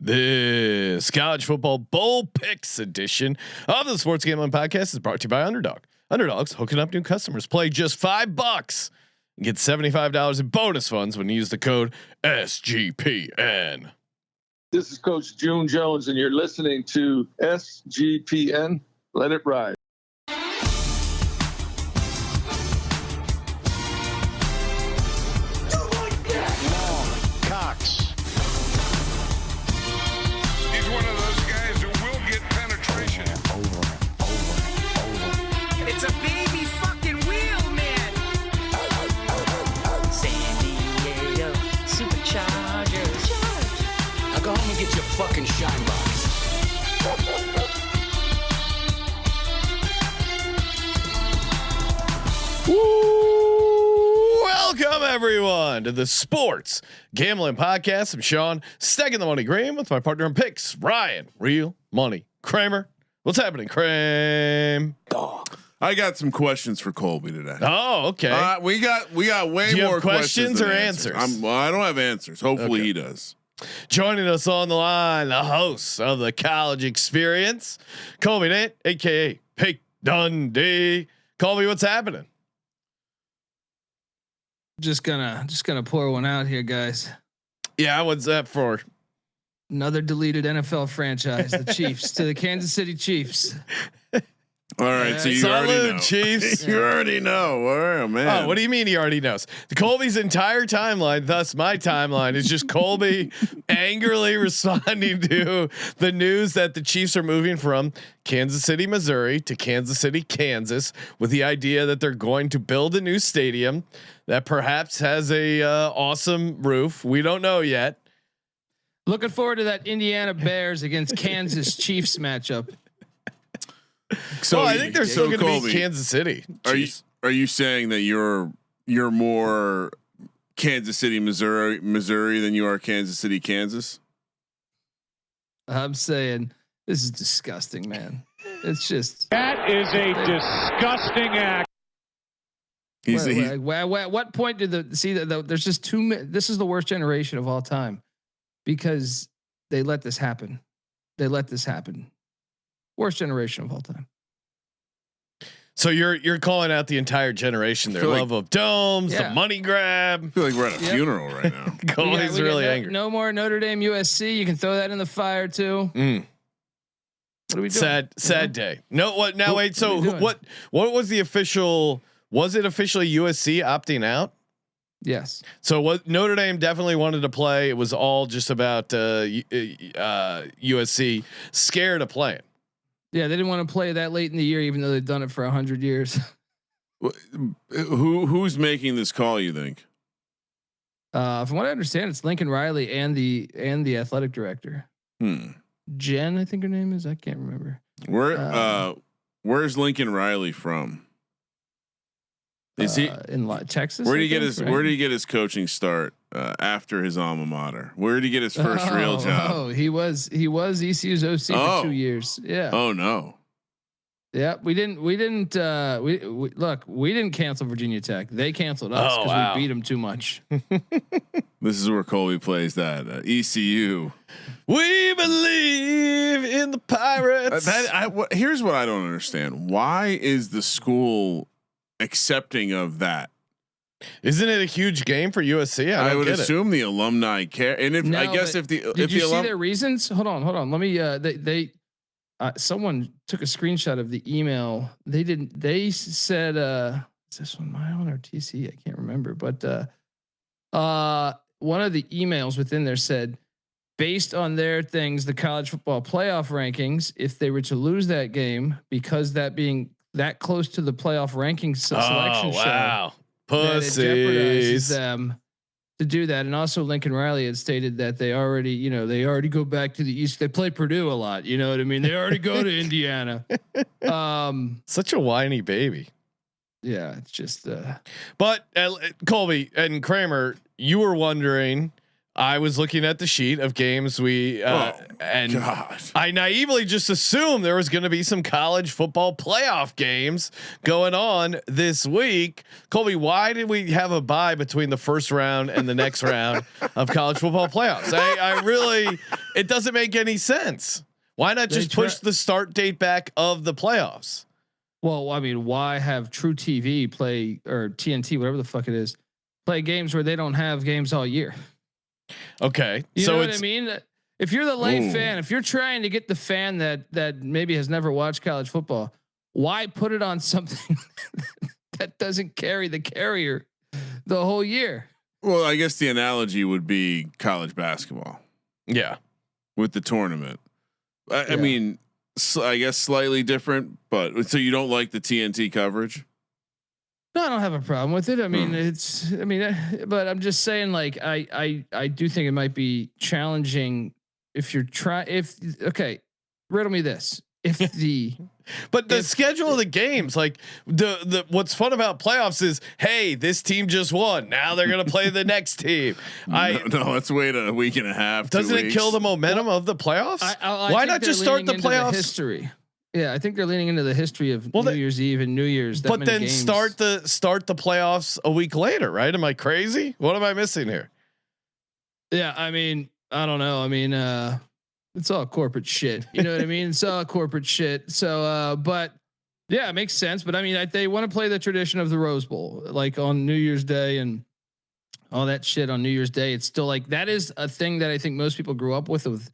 This college football bowl picks edition of the Sports Gambling Podcast is brought to you by Underdog. Underdog's hooking up new customers. Play just $5 and get $75 in bonus funds when you use the code SGPN. This is Coach June Jones, and you're listening to SGPN. Let it ride. Fucking shine box. Welcome everyone to the Sports Gambling Podcast. I'm Sean, stacking the money green with my partner in picks, Ryan, Real Money Kramer. What's happening, Kramer? I got some questions for Colby today. Oh, okay. We got way more questions or answers. I don't have answers. Hopefully he does. Joining us on the line, the host of the College Experience, Colby Nate, aka Pick Dundee. Colby, what's happening? Just gonna pour one out here, guys. Yeah, what's that for? Another deleted NFL franchise, the Chiefs, to the Kansas City Chiefs. All right, so you already know. Chiefs. You already know. Oh man. Oh, what do you mean he already knows? The Colby's entire timeline, thus my timeline, is just Colby angrily responding to the news that the Chiefs are moving from Kansas City, Missouri to Kansas City, Kansas, with the idea that they're going to build a new stadium that perhaps has a awesome roof. We don't know yet. Looking forward to that Indiana Bears against Kansas Chiefs matchup. So I think they're still going to be Kansas City. Are you saying that you're more Kansas City, Missouri than you are Kansas City, Kansas? I'm saying this is disgusting, man. It's just that is a disgusting act. What point did there's just too many. This is the worst generation of all time because they let this happen. Worst generation of all time. So you're calling out the entire generation. Their love of domes, the money grab. I feel like we're at a funeral right now. Colby's really angry. No more Notre Dame USC. You can throw that in the fire too. What are we doing? Sad day. No, what now? Wait. So what was the official? Was it officially USC opting out? Yes. So what Notre Dame definitely wanted to play. It was all just about USC scared of playing. Yeah, they didn't want to play that late in the year, even though they've done it for 100 years. Who's making this call? You think? From what I understand, it's Lincoln Riley and the athletic director. Jen, I think her name is. I can't remember. Where's Lincoln Riley from? Is he in Texas? Where did he get his coaching start after his alma mater? Where did he get his first real job? Oh, he was ECU's OC for 2 years. Yeah. Oh no. Yeah, we didn't cancel Virginia Tech. They canceled us because we beat them too much. This is where Colby plays that ECU. We believe in the Pirates. Here's what I don't understand. Why is the school accepting of that? Isn't it a huge game for USC? I would assume the alumni care. And if did you see their reasons? Hold on. Let me. Someone took a screenshot of the email. They said, is this one my own or TC? I can't remember, but one of the emails within there said, based on their things, the college football playoff rankings, if they were to lose that game, because that being that close to the playoff rankings selection show, pussies, that it jeopardizes them to do that. And also Lincoln Riley had stated that they already go back to the East. They play Purdue a lot. You know what I mean? They already go to Indiana. Such a whiny baby. Yeah. It's just, but Colby and Kramer, you were wondering, I was looking at the sheet of games and God. I naively just assumed there was going to be some college football playoff games going on this week. Colby, why did we have a bye between the first round and the next round of college football playoffs? I really, it doesn't make any sense. Why not just push the start date back of the playoffs? Well, I mean, why have True TV play or TNT, whatever the fuck it is, play games where they don't have games all year? Okay, you know what I mean? If you're the late fan, if you're trying to get the fan that maybe has never watched college football, why put it on something that doesn't carry the carrier the whole year? Well, I guess the analogy would be college basketball. Yeah, with the tournament. I mean, I guess slightly different, but so you don't like the TNT coverage? No, I don't have a problem with it. I mean, but I'm just saying, like, I do think it might be challenging if you're riddle me this. But the schedule of the games, like the what's fun about playoffs is, hey, this team just won. Now they're gonna play the next team. No, let's wait a week and a half. Doesn't it kill the momentum of the playoffs? Why not just start the playoffs? History. Yeah, I think they're leaning into the history of New Year's Eve and New Year's. But then start the playoffs a week later, right? Am I crazy? What am I missing here? Yeah, I mean, I don't know. I mean, it's all corporate shit. You know what I mean? It's all corporate shit. So, but yeah, it makes sense. But I mean, they want to play the tradition of the Rose Bowl, like on New Year's Day and all that shit on New Year's Day. It's still like that is a thing that I think most people grew up with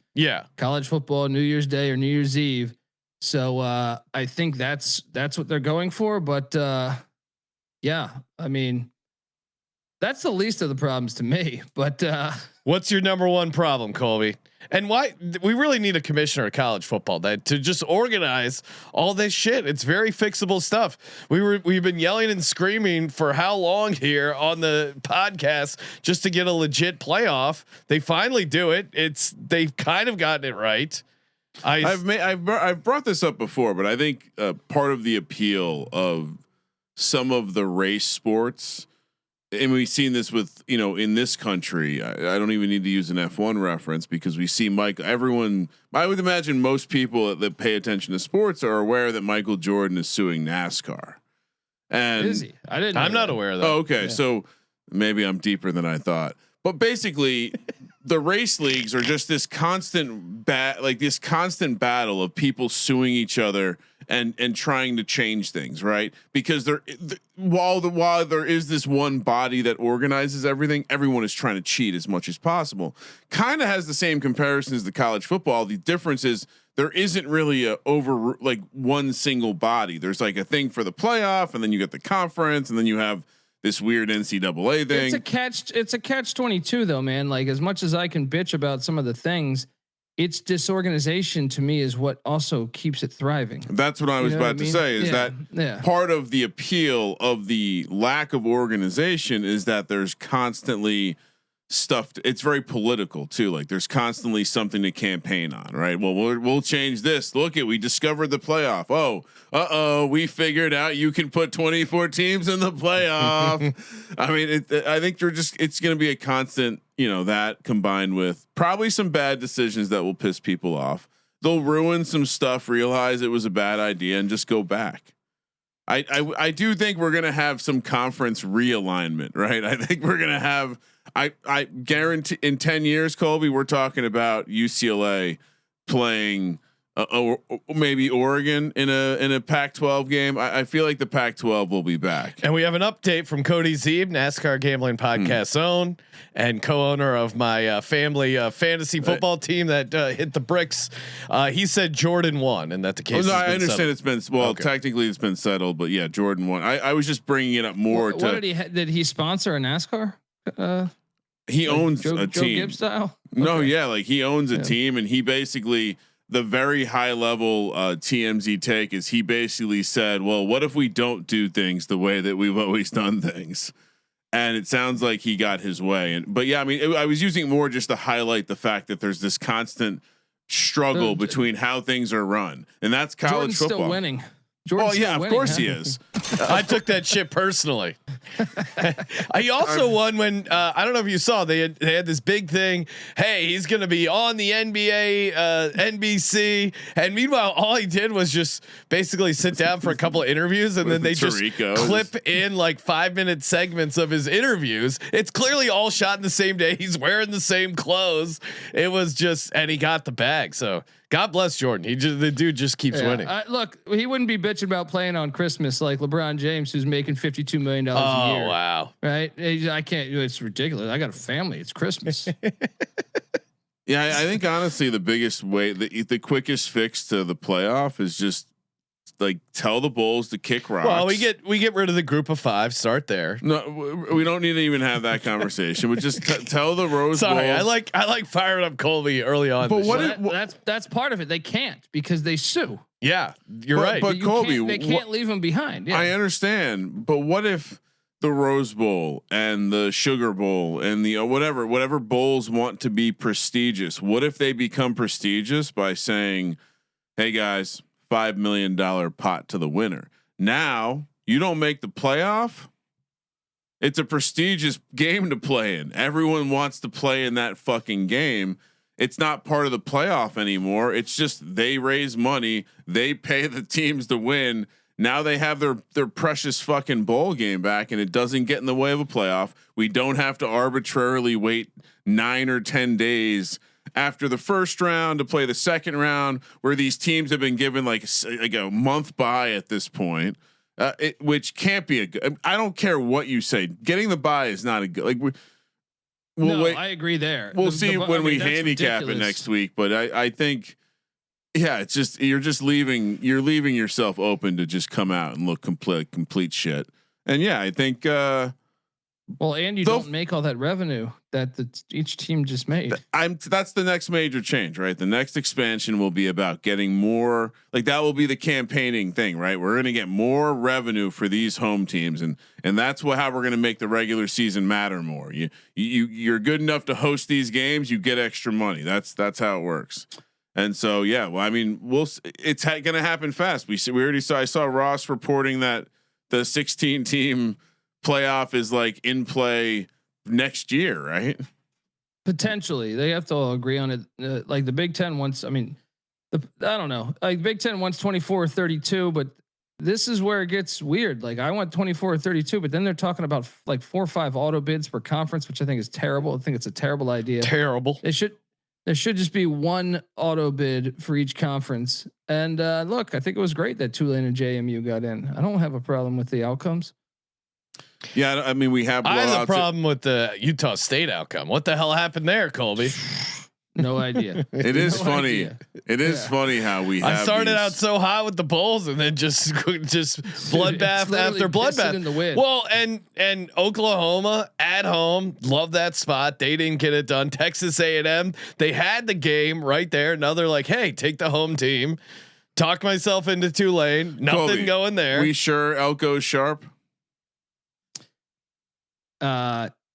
college football, New Year's Day or New Year's Eve. So I think that's what they're going for. But yeah, I mean, that's the least of the problems to me. But what's your number one problem, Colby? And why we really need a commissioner of college football that to just organize all this shit. It's very fixable stuff. We've been yelling and screaming for how long here on the podcast just to get a legit playoff. They finally do it. They've kind of gotten it right. I've brought this up before, but I think part of the appeal of some of the race sports, and we've seen this with, in this country, I don't even need to use an F1 reference because we see everyone, I would imagine most people that pay attention to sports are aware that Michael Jordan is suing NASCAR. And is he? I'm not aware of that. Oh, okay. Yeah. So maybe I'm deeper than I thought, but basically the race leagues are just this constant battle of people suing each other and trying to change things, right? Because while there is this one body that organizes everything, everyone is trying to cheat as much as possible. Kind of has the same comparison as the college football. The difference is there isn't really one single body. There's like a thing for the playoff, and then you get the conference, and then you have this weird NCAA thing. It's a catch 22 though, man. Like as much as I can bitch about some of the things, it's disorganization to me is what also keeps it thriving. That's what I was about to say is that part of the appeal of the lack of organization is that there's constantly stuff. It's very political too. Like there's constantly something to campaign on, right? Well, we'll change this. We discovered the playoff. Oh, we figured out you can put 24 teams in the playoff. I mean, I think it's going to be a constant, that combined with probably some bad decisions that will piss people off. They'll ruin some stuff, realize it was a bad idea and just go back. I do think we're going to have some conference realignment, right? I think we're going to have, I guarantee in 10 years, Colby, we're talking about UCLA playing maybe Oregon in a Pac-12 game. I feel like the Pac-12 will be back. And we have an update from Cody Zeeb, NASCAR Gambling Podcast own and co-owner of my family fantasy football team that hit the bricks. He said Jordan won, and that the case. I understand settled. It's been technically it's been settled, but yeah, Jordan won. I was just bringing it up more. What did he sponsor a NASCAR? He owns a Joe team. Gibbs style. No, yeah, like he owns a team, and he basically. The very high level TMZ take is he basically said, well, what if we don't do things the way that we've always done things? And it sounds like he got his way. But yeah, I mean, I was using more just to highlight the fact that there's this constant struggle between how things are run, and that's college Jordan's football. Still winning. Jordan's yeah, of course he is. I took that shit personally. He also won when I don't know if you saw they had this big thing. Hey, he's going to be on the NBA, NBC, and meanwhile, all he did was just basically sit down for a couple of interviews, and then they just clip in like 5-minute segments of his interviews. It's clearly all shot in the same day. He's wearing the same clothes. It was just, and he got the bag. So God bless Jordan. The dude just keeps winning. Look, he wouldn't be bitching about playing on Christmas like LeBron James, who's making $52 million a year. Oh wow! Right? I can't. It's ridiculous. I got a family. It's Christmas. Yeah, I think honestly, the biggest way, the quickest fix to the playoff is just like tell the Bulls to kick rocks. Well, we get rid of the group of 5. Start there. No, we don't need to even have that conversation. But just tell the Rose Bowl. Sorry, I like firing up Colby early on. But that's part of it. They can't because they sue. Yeah, you're right. But Colby, they can't leave them behind. Yeah. I understand, but what if the Rose Bowl and the Sugar Bowl and the whatever bowls want to be prestigious? What if they become prestigious by saying, "Hey guys, $5 million pot to the winner"? Now you don't make the playoff. It's a prestigious game to play in. Everyone wants to play in that fucking game. It's not part of the playoff anymore. It's just they raise money, they pay the teams to win. Now they have their precious fucking bowl game back, and it doesn't get in the way of a playoff. We don't have to arbitrarily wait 9 or 10 days after the first round to play the second round, where these teams have been given like a month by at this point, which can't be a good. I don't care what you say. Getting the bye is not a good. I agree there. We'll see when we handicap it next week, but I think, yeah, it's just you're leaving yourself open to just come out and look complete shit. And yeah, I think. Well, and you don't make all that revenue that each team just made. That's the next major change, right? The next expansion will be about getting more. Like that will be the campaigning thing, right? We're going to get more revenue for these home teams, and that's how we're going to make the regular season matter more. You're good enough to host these games, you get extra money. That's how it works. And so yeah, well, I mean, it's going to happen fast. We already saw. I saw Ross reporting that the 16 team playoff is like in play next year, right? Potentially, they have to all agree on it. Like the Big Ten wants. I mean, I don't know. Like Big Ten wants 24 or 32, but this is where it gets weird. Like I want 24 or 32, but then they're talking about like 4 or 5 auto bids per conference, which I think is terrible. I think it's a terrible idea. Terrible. There should just be one auto bid for each conference. And look, I think it was great that Tulane and JMU got in. I don't have a problem with the outcomes. Yeah, I mean, we have. I have a problem with the Utah State outcome. What the hell happened there, Colby? No idea. It is funny. Idea. It is funny how we. I started out so high with the Bulls, and then just bloodbath after bloodbath in the wind. Well, and Oklahoma at home, love that spot. They didn't get it done. Texas A&M, they had the game right there. Now they're like, hey, take the home team. Talked myself into Tulane. Nothing Colby, going there. We sure Elko's sharp.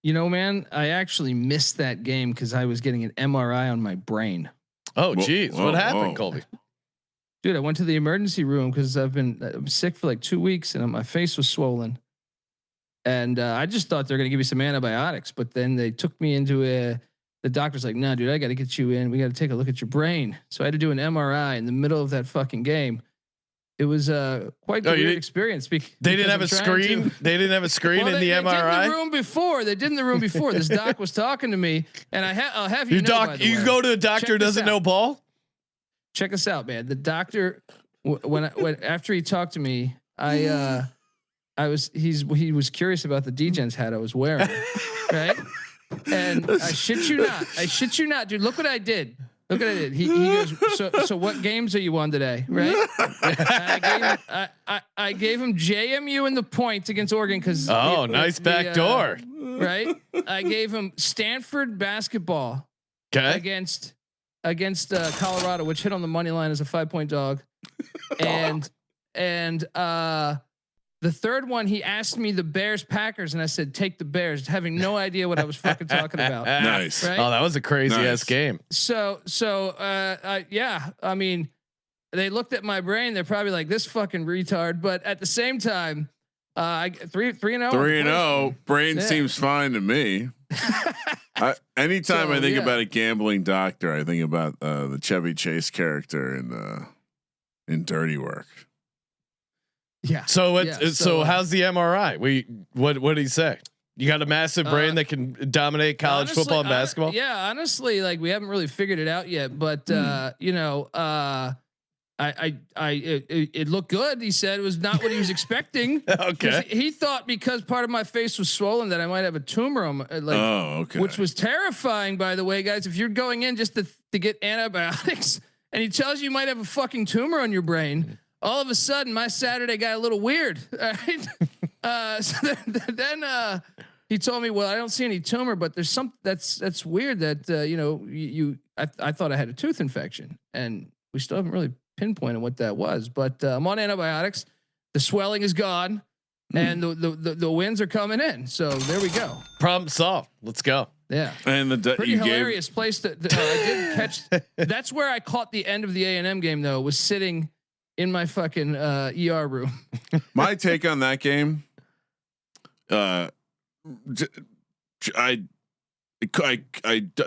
Man, I actually missed that game because I was getting an MRI on my brain. Oh, geez. What happened, Colby? Dude, I went to the emergency room because I'm sick for like 2 weeks and my face was swollen. And I just thought they're going to give me some antibiotics, but then they took me into the doctor's like, "No, dude, I got to get you in. We got to take a look at your brain." So I had to do an MRI in the middle of that fucking game. It was quite a weird experience. They didn't have a screen. They didn't have a screen in the MRI. They did in the room before. This doc was talking to me, and I'll have you know. By the you way, go to a doctor who doesn't know ball. Check this out, man. The doctor, when after he talked to me, he was curious about the D-Gens hat I was wearing, right? And I shit you not, dude. Look what I did. Look what I did. He goes, so what games are you on today? Right. I gave him JMU in the points against Oregon because nice back door. Right. I gave him Stanford basketball against Colorado, which hit on the money line as a 5-point dog. And the third one, he asked me the Bears Packers, and I said, take the Bears, having no idea what I was fucking talking about. Nice. Right? Oh, that was a crazy ass game. So, yeah, I mean, they looked at my brain. They're probably like, this fucking retard. But at the same time, 3-0. 3-0. Brain seems fine to me. Anytime I think about a gambling doctor, I think about the Chevy Chase character in Dirty Work. Yeah. So how's the MRI? What did he say? You got a massive brain that can dominate college football and basketball. Honestly, like we haven't really figured it out yet, but it looked good. He said it was not what he was expecting. Okay. He thought because part of my face was swollen that I might have a tumor on my, which was terrifying, by the way, guys. If you're going in just to get antibiotics and he tells you might have a fucking tumor on your brain, all of a sudden my Saturday got a little weird. Right? So then he told me, well, I don't see any tumor, but there's something that's weird that, I thought I had a tooth infection, and we still haven't really pinpointed what that was, but I'm on antibiotics. The swelling is gone, and the wins are coming in. So there we go. Problem solved. Let's go. Yeah, and pretty hilarious place to. I didn't catch. That's where I caught the end of the A&M game, though. Was sitting in my fucking ER room. My take on that game,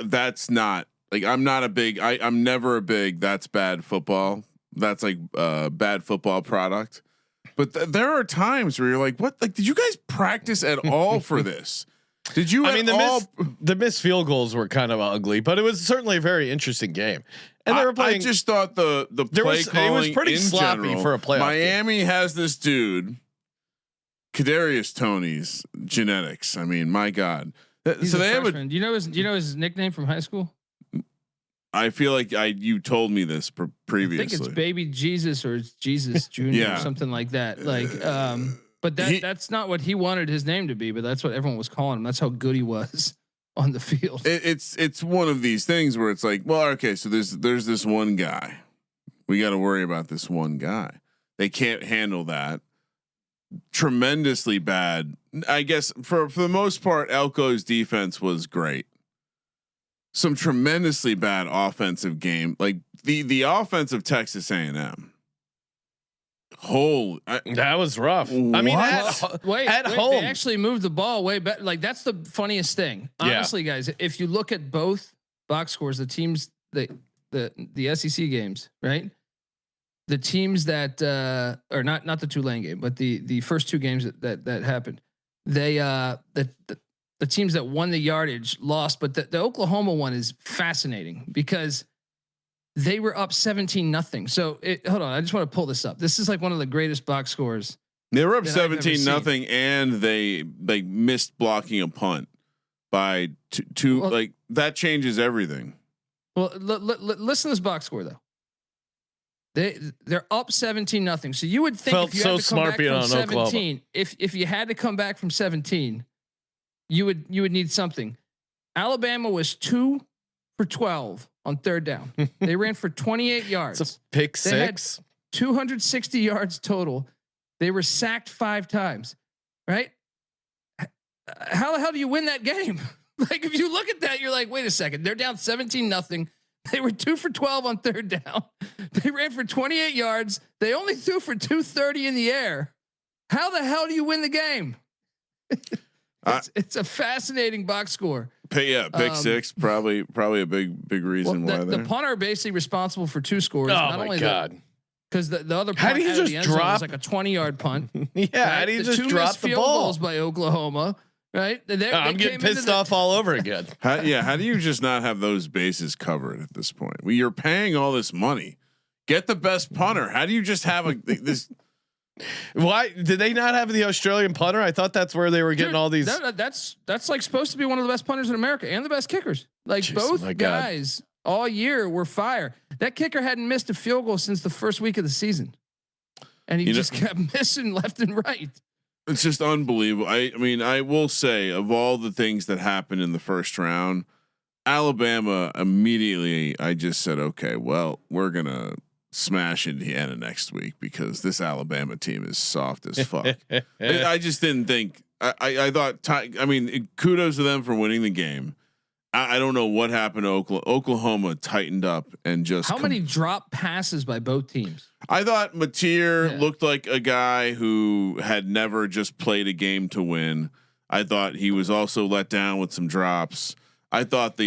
that's not like I'm never a big that's bad football. That's like bad football product. But there are times where you're like, what? Like, did you guys practice at all for this? Did you? The missed field goals were kind of ugly, but it was certainly a very interesting game. And they were playing. I just thought the play calling it was pretty sloppy general, for a playoff. Miami has this dude, Kadarius Toney's genetics. I mean, my God. He's so they have do you know his nickname from high school? I feel like you told me this previously. I think it's Baby Jesus or it's Jesus Jr. or something like that. Like, but that's not what he wanted his name to be, but that's what everyone was calling him. That's how good he was on the field. It's one of these things where it's like, well, okay, so there's this one guy. We got to worry about this one guy. They can't handle that. Tremendously bad. I guess for the most part, Elko's defense was great. Some tremendously bad offensive game, like the offense of Texas A&M. That was rough. I mean, at home, they actually moved the ball way better. Like that's the funniest thing, honestly, guys. If you look at both box scores, the teams the SEC games, right? The teams that or not the Tulane game, but the first two games that happened, they the teams that won the yardage lost, but the Oklahoma one is fascinating because they were up 17-0. So hold on, I just want to pull this up. This is like one of the greatest box scores. They were up 17-0, and they missed blocking a punt by two. Well, like that changes everything. Well, listen to this box score though. They're up 17-0. So you would think if you had to come back from 17, if you had to come back from 17. You would need something. Alabama was 2 for 12 on third down. They ran for 28 yards. It's a pick six. 260 yards total. They were sacked 5 times. Right? How the hell do you win that game? Like if you look at that, you're like, wait a second. They're down 17-0. They were 2 for 12 on third down. They ran for 28 yards. They only threw for 230 in the air. How the hell do you win the game? It's a fascinating box score. Pick six, probably a big reason why the punter basically responsible for 2 scores. Oh not my only God! Because the other punt how do you out just of the end zone drop? was like a 20-yard punt. Yeah, right? how do you just two drop missed the field ball? goals by Oklahoma? Right? I'm getting pissed off all over again. How do you just not have those bases covered at this point? You're paying all this money. Get the best punter. How do you just have this? Why did they not have the Australian punter? I thought that's where they were getting all these. That's like supposed to be one of the best punters in America and the best kickers. Like both guys all year were fire. That kicker hadn't missed a field goal since the first week of the season, and he just kept missing left and right. It's just unbelievable. I mean, I will say of all the things that happened in the first round, Alabama immediately. I just said, okay, well, we're gonna smash Indiana next week because this Alabama team is soft as fuck. I just didn't think. I thought. I mean, kudos to them for winning the game. I don't know what happened to Oklahoma. Oklahoma tightened up and just. How many drop passes by both teams? I thought Mateer looked like a guy who had never just played a game to win. I thought he was also let down with some drops. I thought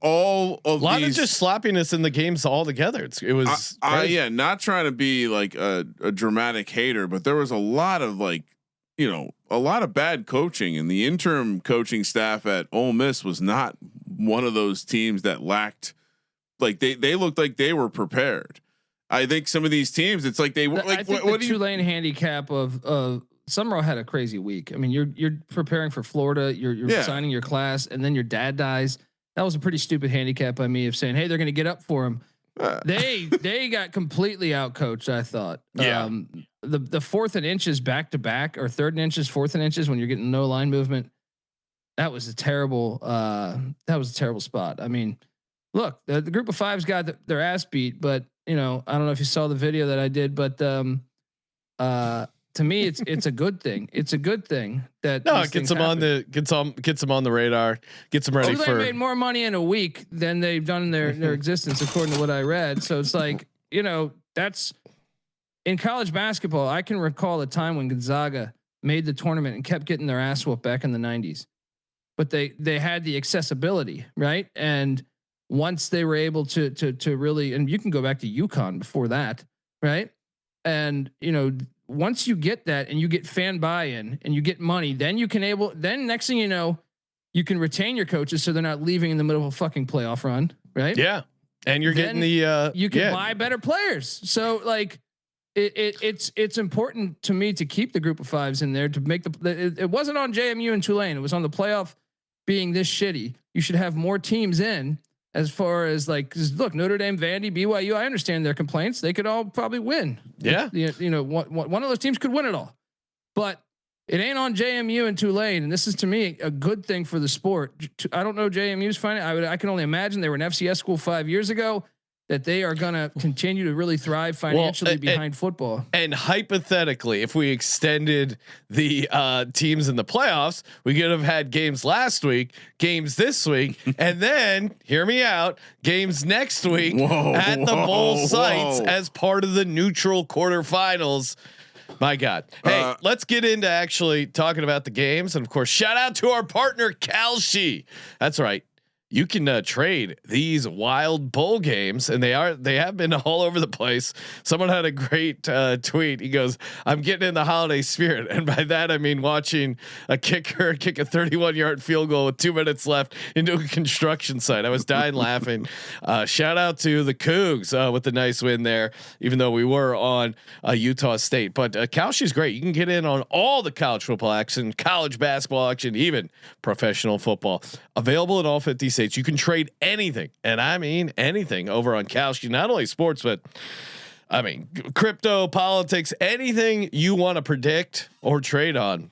all of a lot of just sloppiness in the games altogether. It was not trying to be like a dramatic hater, but there was a lot of a lot of bad coaching, and the interim coaching staff at Ole Miss was not one of those teams that lacked. Like they looked like they were prepared. I think some of these teams, it's like they were like. I think the Tulane handicap of Summerall had a crazy week. I mean, you're preparing for Florida. You're signing your class, and then your dad dies. That was a pretty stupid handicap by me of saying, "Hey, they're going to get up for him." They got completely out coached. I thought. Yeah. The 4th and inches back to back, or 3rd and inches, 4th and inches when you're getting no line movement. That was a terrible. That was a terrible spot. I mean, look, the group of 5's got their ass beat, but I don't know if you saw the video that I did, but to me, it's a good thing. It's a good thing that it gets them on the radar, gets them ready for. They made more money in a week than they've done in their existence, according to what I read. So it's like that's in college basketball. I can recall a time when Gonzaga made the tournament and kept getting their ass whooped back in the 90s, but they had the accessibility, right? And once they were able to really, and you can go back to UConn before that, right? And once you get that and you get fan buy-in and you get money, then next thing you know, you can retain your coaches so they're not leaving in the middle of a fucking playoff run, right? Yeah. And you're getting you can buy better players. So like it's important to me to keep the group of 5s in there to make it wasn't on JMU and Tulane. It was on the playoff being this shitty. You should have more teams in. As far as look, Notre Dame, Vandy, BYU, I understand their complaints. They could all probably win. Yeah. One of those teams could win it all, but it ain't on JMU and Tulane. And this is to me a good thing for the sport. I don't know JMU's finding. I can only imagine they were an FCS school 5 years ago. That they are going to continue to really thrive financially behind football. And hypothetically, if we extended the teams in the playoffs, we could have had games last week, games this week, and then hear me out, games next week at the bowl sites as part of the neutral quarterfinals. My God. Hey, let's get into actually talking about the games. And of course, shout out to our partner, Kalshi. That's right. You can trade these wild bowl games, and they have been all over the place. Someone had a great tweet. He goes, "I'm getting in the holiday spirit," and by that I mean watching a kicker kick a 31-yard field goal with 2 minutes left into a construction site. I was dying laughing. Shout out to the Cougs with the nice win there, even though we were on Utah State. But Kalshi's great. You can get in on all the college football action, college basketball action, even professional football. Available in all 50 states. You can trade anything, and I mean anything, over on Kalshi. Not only sports, but I mean crypto, politics, anything you want to predict or trade on.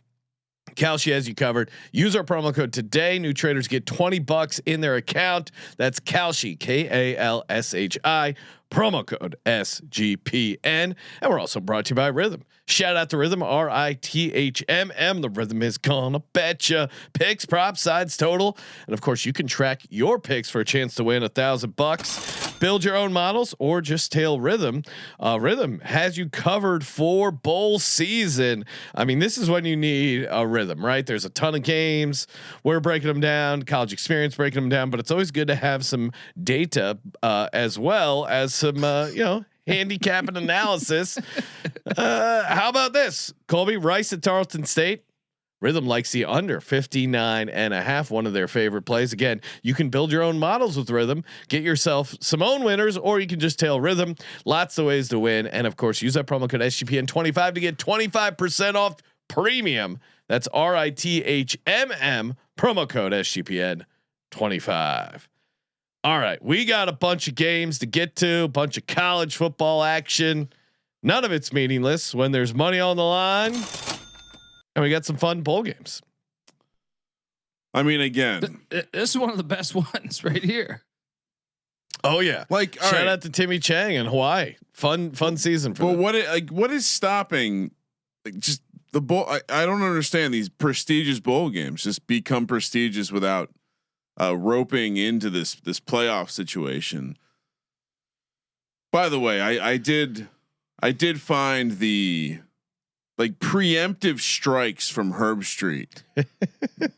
Kalshi has you covered. Use our promo code today. New traders get $20 in their account. That's Kalshi, KALSHI. Promo code SGPN. And we're also brought to you by Rhythm. Shout out to Rhythm, RITHMM. The Rhythm is gonna betcha. Picks, props, sides, total, and of course you can track your picks for a chance to win $1,000. Build your own models or just tail Rhythm. Rhythm has you covered for bowl season. I mean, this is when you need a Rhythm, right? There's a ton of games. We're breaking them down. College experience breaking them down, but it's always good to have some data as well as some handicap and analysis. How about this? Colby, Rice at Tarleton State. Rhythm likes the under 59.5, one of their favorite plays. Again, you can build your own models with Rhythm, get yourself some own winners, or you can just tail Rhythm. Lots of ways to win. And of course, use that promo code SGPN25 to get 25% off premium. That's RITHMM, promo code SGPN25. All right, we got a bunch of games to get to, a bunch of college football action. None of it's meaningless when there's money on the line, and we got some fun bowl games. I mean, again, this is one of the best ones right here. Oh yeah, shout out to Timmy Chang in Hawaii. Fun season for them. What is stopping just the bowl? I don't understand these prestigious bowl games just become prestigious without roping into this playoff situation. By the way, I did find the like preemptive strikes from Herb Street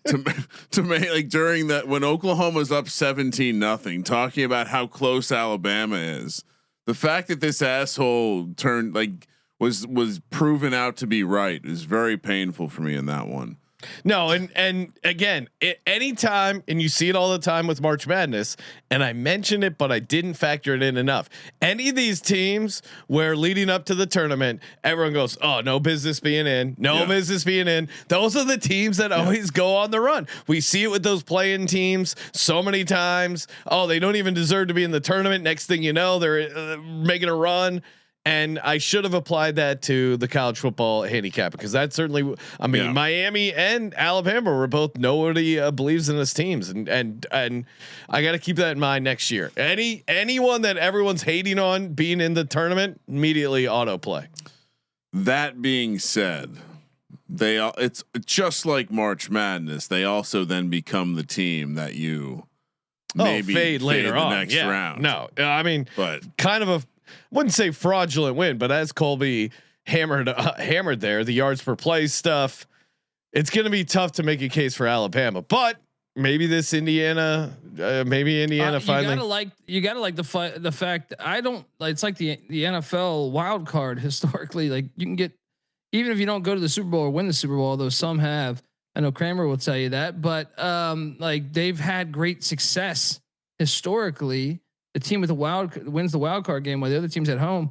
to make like during that when Oklahoma's up 17-0, talking about how close Alabama is. The fact that this asshole turned like was proven out to be right is very painful for me in that one. No, and again, anytime, and you see it all the time with March Madness, and I mentioned it, but I didn't factor it in enough. Any of these teams where leading up to the tournament, everyone goes, "Oh, no business being in, no business being in." Those are the teams that always go on the run. We see it with those play-in teams so many times. Oh, they don't even deserve to be in the tournament. Next thing you know, they're making a run. And I should have applied that to the college football handicap because that certainly, I mean, Miami and Alabama were both nobody believes in us teams, and I got to keep that in mind next year. Anyone that everyone's hating on being in the tournament, immediately autoplay. That being said, it's just like March Madness. They also then become the team that you maybe fade later on the next round. No, I mean, but kind of a. Wouldn't say fraudulent win, but as Colby hammered there, the yards per play stuff, it's going to be tough to make a case for Alabama, but maybe this Indiana finally. You gotta like the fact I don't like. It's like the NFL wild card historically. Like you can get, even if you don't go to the Super Bowl or win the Super Bowl, although some have. I know Kramer will tell you that, but like they've had great success historically. The team with the wins the wild card game while the other team's at home.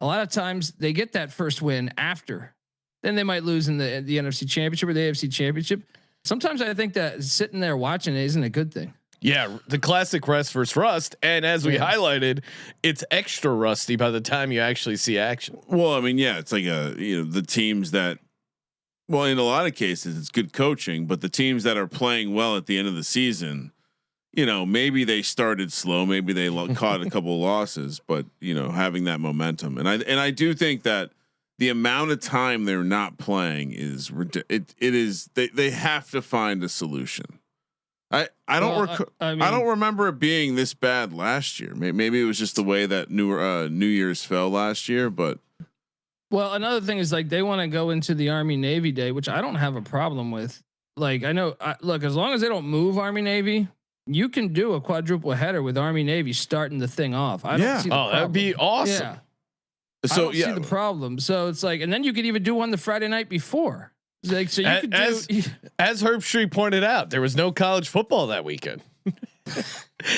A lot of times they get that first win after, then they might lose in the NFC Championship or the AFC Championship. Sometimes I think that sitting there watching it isn't a good thing. Yeah, the classic rest versus rust, and as we highlighted, it's extra rusty by the time you actually see action. Well, I mean, it's like the teams that, well, in a lot of cases it's good coaching, but the teams that are playing well at the end of the season. Maybe they started slow, maybe they caught a couple of losses, but having that momentum, and I do think that the amount of time they're not playing is it is they have to find a solution. I don't remember it being this bad last year. Maybe it was just the way that New Year's fell last year, but. Well, another thing is like they want to go into the Army Navy day, which I don't have a problem with. Like I know, look, as long as they don't move Army Navy. You can do a quadruple header with Army Navy starting the thing off. I don't see the problem. That'd be awesome. Yeah. So I don't see the problem. So it's like, and then you could even do one the Friday night before. Like, so you could do. As Herb Street pointed out, there was no college football that weekend.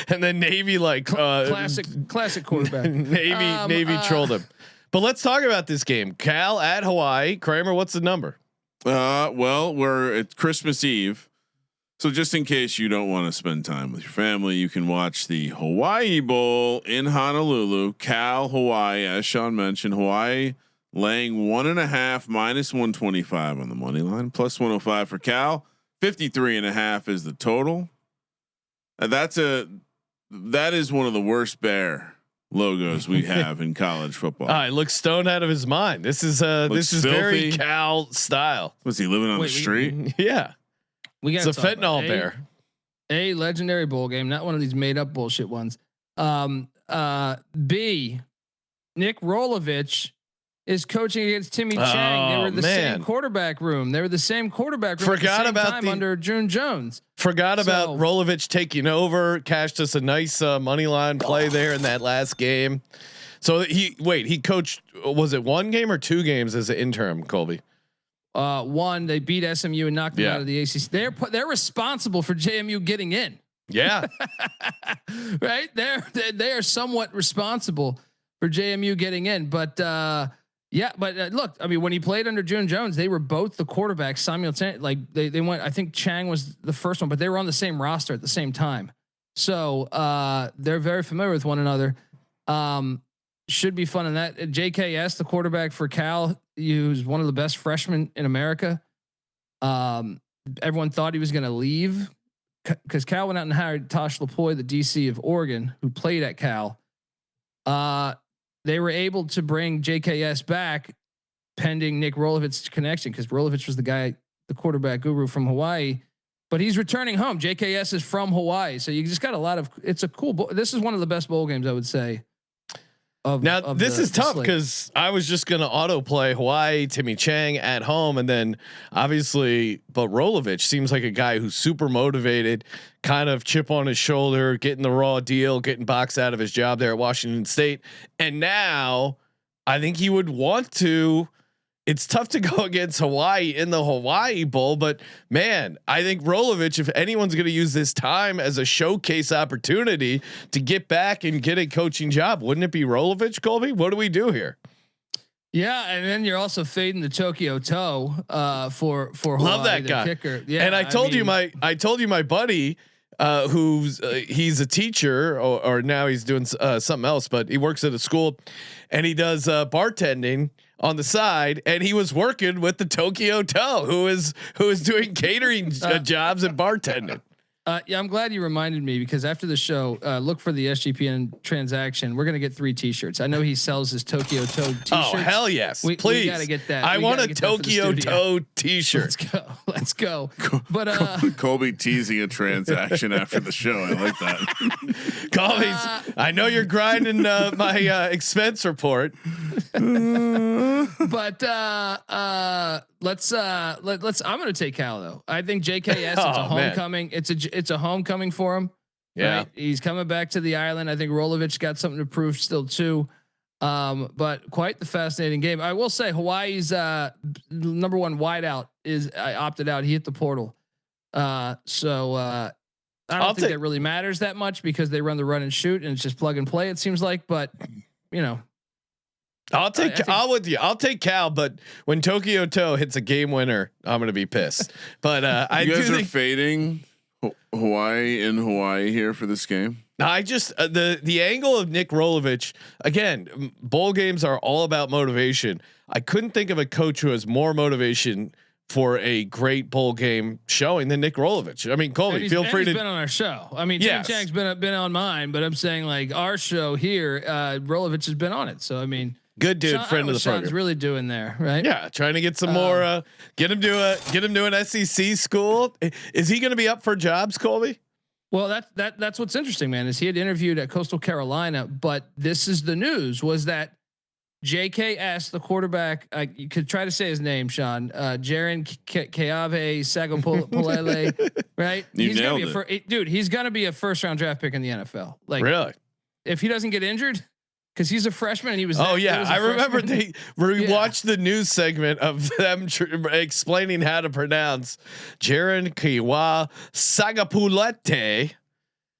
And then Navy classic quarterback. Navy trolled him. But let's talk about this game. Cal at Hawaii. Kramer, what's the number? Well, we're at Christmas Eve. So just in case you don't want to spend time with your family, you can watch the Hawaii Bowl in Honolulu. Cal, Hawaii, as Sean mentioned, Hawaii laying 1.5 minus 125 on the money line, plus 105 for Cal. 53.5 is the total. And that is one of the worst bear logos we have in college football. He looks stoned out of his mind. This is filthy. Very Cal style. Was he living on the street? Yeah. It's a fentanyl bear. A legendary bowl game, not one of these made up bullshit ones. B, Nick Rolovich is coaching against Timmy Chang. They were the same quarterback room. They were the same quarterback room. Forgot about time under June Jones. Forgot about Rolovich taking over. Cashed us a nice money line play there in that last game. So he coached. Was it one game or two games as an interim, Colby? One, they beat SMU and knocked them out of the ACC. They're responsible for JMU getting in. Yeah, right. They are somewhat responsible for JMU getting in. But look, I mean, when he played under June Jones, they were both the quarterbacks simultaneously. Like they went. I think Chang was the first one, but they were on the same roster at the same time. So they're very familiar with one another. Should be fun in that. JKS, the quarterback for Cal, who's one of the best freshmen in America. Everyone thought he was going to leave because Cal went out and hired Tosh Lapoy, the DC of Oregon, who played at Cal. They were able to bring JKS back pending Nick Rolovich's connection because Rolovich was the guy, the quarterback guru from Hawaii. But he's returning home. JKS is from Hawaii, so you just got a lot of. It's a cool. This is one of the best bowl games, I would say. This is tough because I was just gonna autoplay Hawaii, Timmy Chang at home, and then obviously, but Rolovich seems like a guy who's super motivated, kind of chip on his shoulder, getting the raw deal, getting boxed out of his job there at Washington State, and now I think he would want to. It's tough to go against Hawaii in the Hawaii Bowl, but man, I think Rolovich, if anyone's going to use this time as a showcase opportunity to get back and get a coaching job, wouldn't it be Rolovich, Colby? What do we do here? Yeah, and then you're also fading the Tokyo Toe for Hawaii, love that guy. Kicker. Yeah, and I told you my buddy who's he's a teacher or now he's doing something else, but he works at a school and he does bartending on the side, and he was working with the Tokyo Toe, who is doing catering jobs and bartending. Yeah, I'm glad you reminded me because after the show, look for the SGPN transaction. We're gonna get 3 T-shirts. I know he sells his Tokyo Toe T-shirts. Oh hell yes, please! We gotta get that. I want a Tokyo Toe T-shirt. Let's go. But Colby teasing a transaction after the show. I like that. Colby's. I know you're grinding my expense report. But let's. I'm gonna take Cal though. I think JKS. It's a homecoming. Man. It's a homecoming for him. Yeah, right? He's coming back to the island. I think Rolovich got something to prove still too. But quite the fascinating game. I will say Hawaii's number 1 wideout is opted out. He hit the portal. I don't think that really matters that much because they run the run and shoot and it's just plug and play. It seems like, but you know. I'll take Cal, but when Tokyo Toe hits a game winner, I'm gonna be pissed. But you guys are fading Hawaii in Hawaii here for this game. I just the angle of Nick Rolovich again. Bowl games are all about motivation. I couldn't think of a coach who has more motivation for a great bowl game showing than Nick Rolovich. I mean, Colby, feel free to. He's been on our show. I mean, yes. Tim Chang's been on mine, but I'm saying like our show here, Rolovich has been on it. So I mean. Good dude, friend of the program. Sean's really doing there, right? Yeah, trying to get some more. Get him to an SEC school. Is he going to be up for jobs, Colby? Well, that's what's interesting, man. Is he had interviewed at Coastal Carolina, but this is the news: was that JKS, the quarterback, you could try to say his name, Sean, Jaren Keave Sagapulele, right? He's gonna be dude. He's gonna be a first-round draft pick in the NFL. Like, really? If he doesn't get injured. Because he's a freshman and he was. Oh yeah, I remember we watched the news segment of them explaining how to pronounce Jaren Kiwa Sagapulete,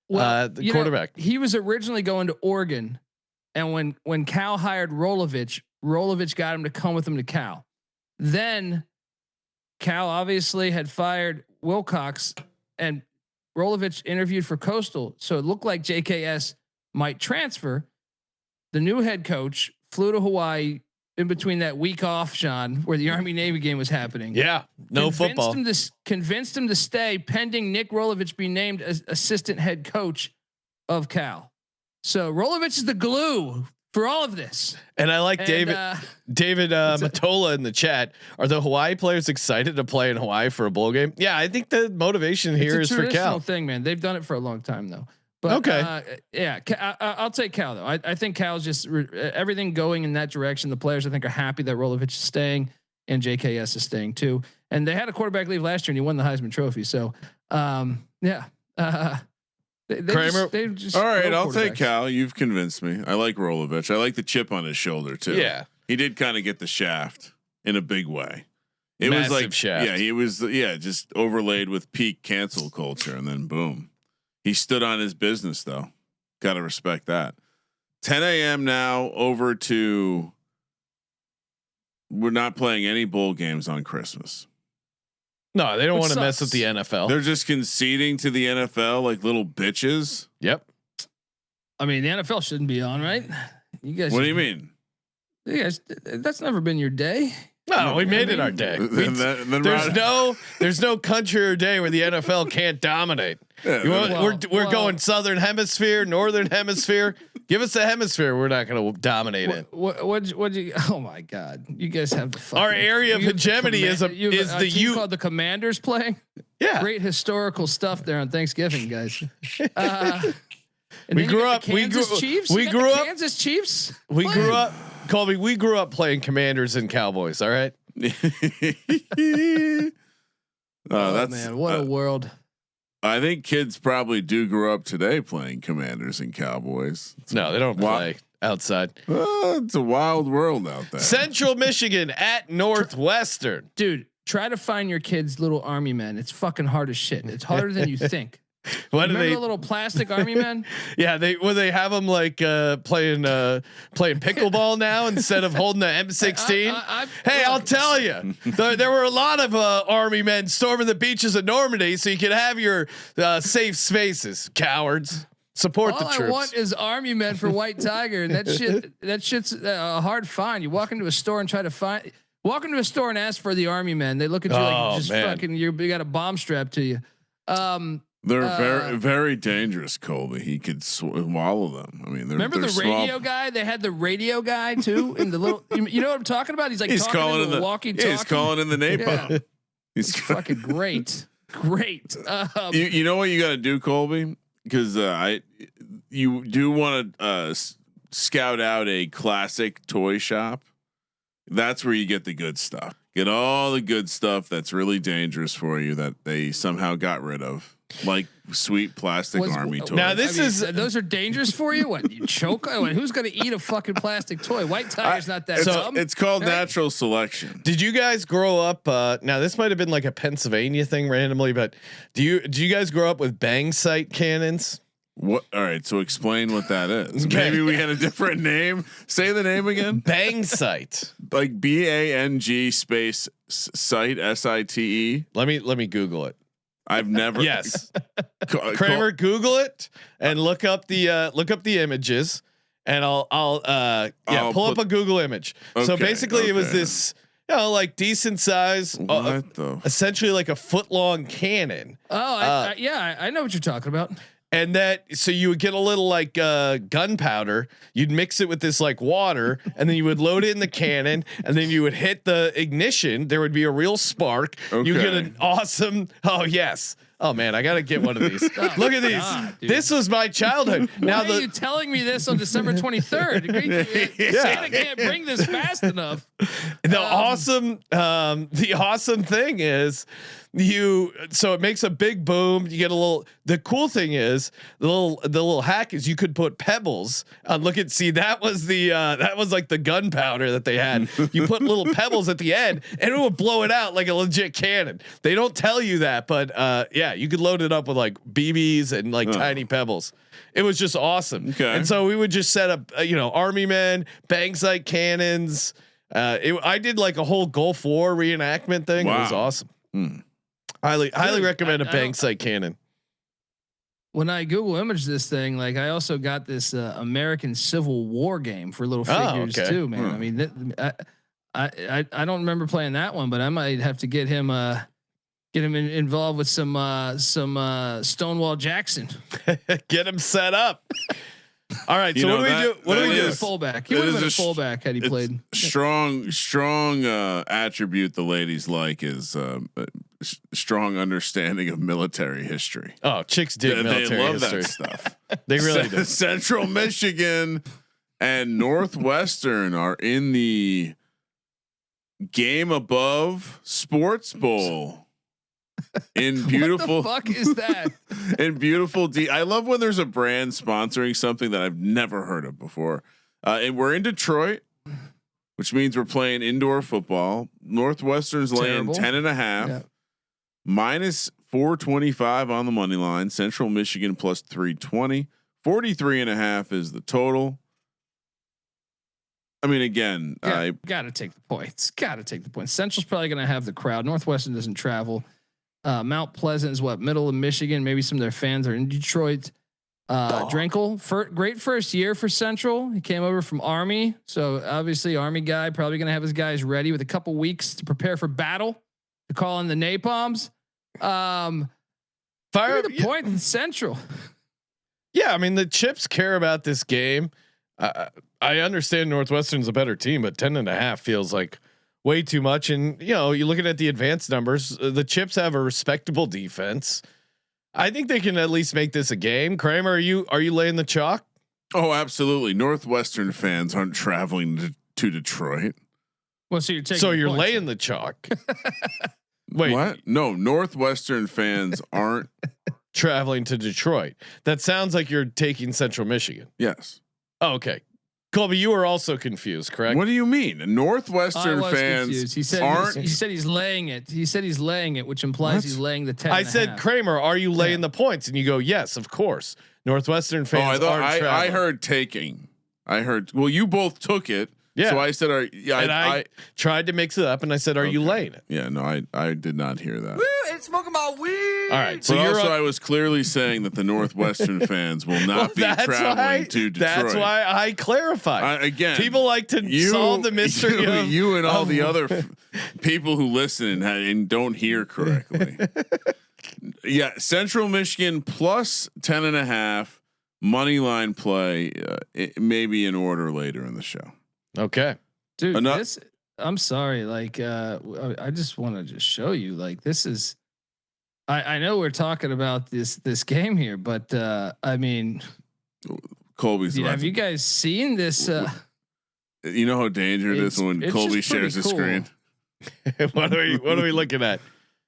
the quarterback. He was originally going to Oregon, and when Cal hired Rolovich got him to come with him to Cal. Then Cal obviously had fired Wilcox, and Rolovich interviewed for Coastal, so it looked like JKS might transfer. The new head coach flew to Hawaii in between that week off, Sean, where the Army Navy game was happening. Yeah, football. Convinced him to stay pending Nick Rolovich be named as assistant head coach of Cal. So Rolovich is the glue for all of this. And I like David Matola in the chat. Are the Hawaii players excited to play in Hawaii for a bowl game? Yeah, I think the motivation here is for Cal. Thing, man. They've done it for a long time though. But, okay. Yeah, I'll take Cal though. I think Cal's just everything going in that direction. The players I think are happy that Rolovich is staying and JKS is staying too. And they had a quarterback leave last year and he won the Heisman Trophy. So yeah. Kramer. All right, I'll take Cal. You've convinced me. I like Rolovich. I like the chip on his shoulder too. Yeah, he did kind of get the shaft in a big way. It Massive was like shaft. Yeah, he was just overlaid with peak cancel culture, and then boom. He stood on his business though. Got to respect that. 10 a.m. now over to. We're not playing any bowl games on Christmas. No, they don't want to mess with the NFL. They're just conceding to the NFL like little bitches. Yep. I mean, the NFL shouldn't be on, right? You guys. What do you mean? You guys, that's never been your day. No, we made it our day. There's no country or day where the NFL can't dominate. Yeah, we're going Southern Hemisphere, Northern Hemisphere. Give us a hemisphere. We're not going to dominate it. What you? Oh my God! You guys have the our area of hegemony is the team called the Commanders playing. Yeah. Great historical stuff there on Thanksgiving, guys. We grew up. We grew up. Kansas Chiefs. We grew up. Colby. We grew up playing Commanders and Cowboys. All right. Oh man, what a world! I think kids probably do grow up today playing Commanders and Cowboys. No, they don't play outside. It's a wild world out there. Central Michigan at Northwestern. Dude, try to find your kids' little army men. It's fucking hard as shit. It's harder than you think. What Remember do they? The little plastic army men? Yeah, they have them like playing pickleball now instead of holding the M16. Hey, I'll tell you, there were a lot of army men storming the beaches of Normandy, so you could have your safe spaces. Cowards, support the troops. All I want is army men for White Tiger, and that shit's a hard find. You walk into a store and try to walk into a store and ask for the army men. They look at you like you just fucking you got a bomb strapped to you. They're very, very dangerous, Colby. He could swallow them. I mean, remember the radio guy? They had the radio guy too in the little. You know what I'm talking about? He's calling in the walkie-talkie. He's calling in the napalm. Yeah. He's fucking great. You know what you got to do, Colby? Because you do want to scout out a classic toy shop. That's where you get the good stuff. Get all the good stuff that's really dangerous for you that they somehow got rid of. Like sweet plastic army toys. Now those are dangerous for you. What, you choke? Who's going to eat a fucking plastic toy? White Tiger's not that dumb. It's called natural selection. Did you guys grow up? Now this might have been like a Pennsylvania thing randomly, but do you guys grow up with bang sight cannons? What? All right. So explain what that is. Maybe we had a different name. Say the name again. Bang sight. Like BANG space site SITE. Let me Google it. I've never. Yes. Kramer, Google it and look up the images, and I'll pull up a Google image. Okay, so basically, it was this, like decent size, essentially like a foot long cannon. Oh, I know what you're talking about. And so you would get a little like gunpowder. You'd mix it with this like water, and then you would load it in the cannon, and then you would hit the ignition. There would be a real spark. Okay. You get an awesome. Oh yes. Oh man, I gotta get one of these. Look at these. God, this was my childhood. Why are you telling me this on December 23rd? Santa can't bring this fast enough. The awesome thing is so it makes a big boom. You get a little. The cool thing is the little hack is you could put pebbles. That was like the gunpowder that they had. You put little pebbles at the end, and it would blow it out like a legit cannon. They don't tell you that, but you could load it up with like BBs and like tiny pebbles. It was just awesome. Okay. And so we would just set up, army men, bang sight cannons. I did like a whole Gulf War reenactment thing. Wow. It was awesome. Highly recommend a bang sight cannon. When I Google image this thing, like I also got this American Civil War game for little figures too, man. I mean, I don't remember playing that one, but I might have to get him involved with some Stonewall Jackson. Get him set up. All right. So what do we do? What do we do? Fullback. He would have been a fullback had he played. Strong attribute the ladies like is strong understanding of military history. Oh, chicks dig military history. They love that stuff. They really do. Central Michigan and Northwestern are in the game above Sports Bowl. In beautiful, what the fuck is that? In beautiful I love when there's a brand sponsoring something that I've never heard of before. And we're in Detroit, which means we're playing indoor football. Northwestern's laying 10.5, minus 425 on the money line. Central Michigan plus 320, 43.5 is the total. I mean, again, I gotta take the points. Central's probably going to have the crowd. Northwestern doesn't travel. Mount Pleasant is middle of Michigan. Maybe some of their fans are in Detroit. Drenkel, great first year for Central. He came over from Army, so obviously Army guy, probably going to have his guys ready with a couple weeks to prepare for battle. To call in the napalms. Fire the point in Central. Yeah, I mean the Chips care about this game. I understand Northwestern's a better team, but 10.5 feels like way too much. And you're looking at the advanced numbers. The Chips have a respectable defense. I think they can at least make this a game. Kramer, are you laying the chalk? Oh, absolutely. Northwestern fans aren't traveling to Detroit. Well, so you're taking. So you're laying the chalk. Wait, what? No, Northwestern fans aren't traveling to Detroit. That sounds like you're taking Central Michigan. Yes. Oh, okay. Colby, you were also confused, correct? What do you mean? Northwestern fans confused. He said aren't. He said he's laying it. He said he's laying it, which implies he's laying the 10. I said, Kramer, are you laying the points? And you go, yes, of course. Northwestern fans. I heard taking. I heard. Well, you both took it. Yeah. So I said, I tried to mix it up, and I said, "Are you laying it?" Yeah. No, I did not hear that. Woo, it's smoking my weed. All right. So but also, I was clearly saying that the Northwestern fans will not be traveling to Detroit. That's why I clarified. Again, people like to solve the mystery of you and all the other people who listen and don't hear correctly. Yeah, Central Michigan plus 10.5 money line play. It may be in order later in the show. Okay, dude. I'm sorry. Like, I just want to just show you. Like, this is. I know we're talking about this game here, but I mean, Colby's. Have you guys seen this? You know how dangerous it is when Colby shares his screen. What are we looking at?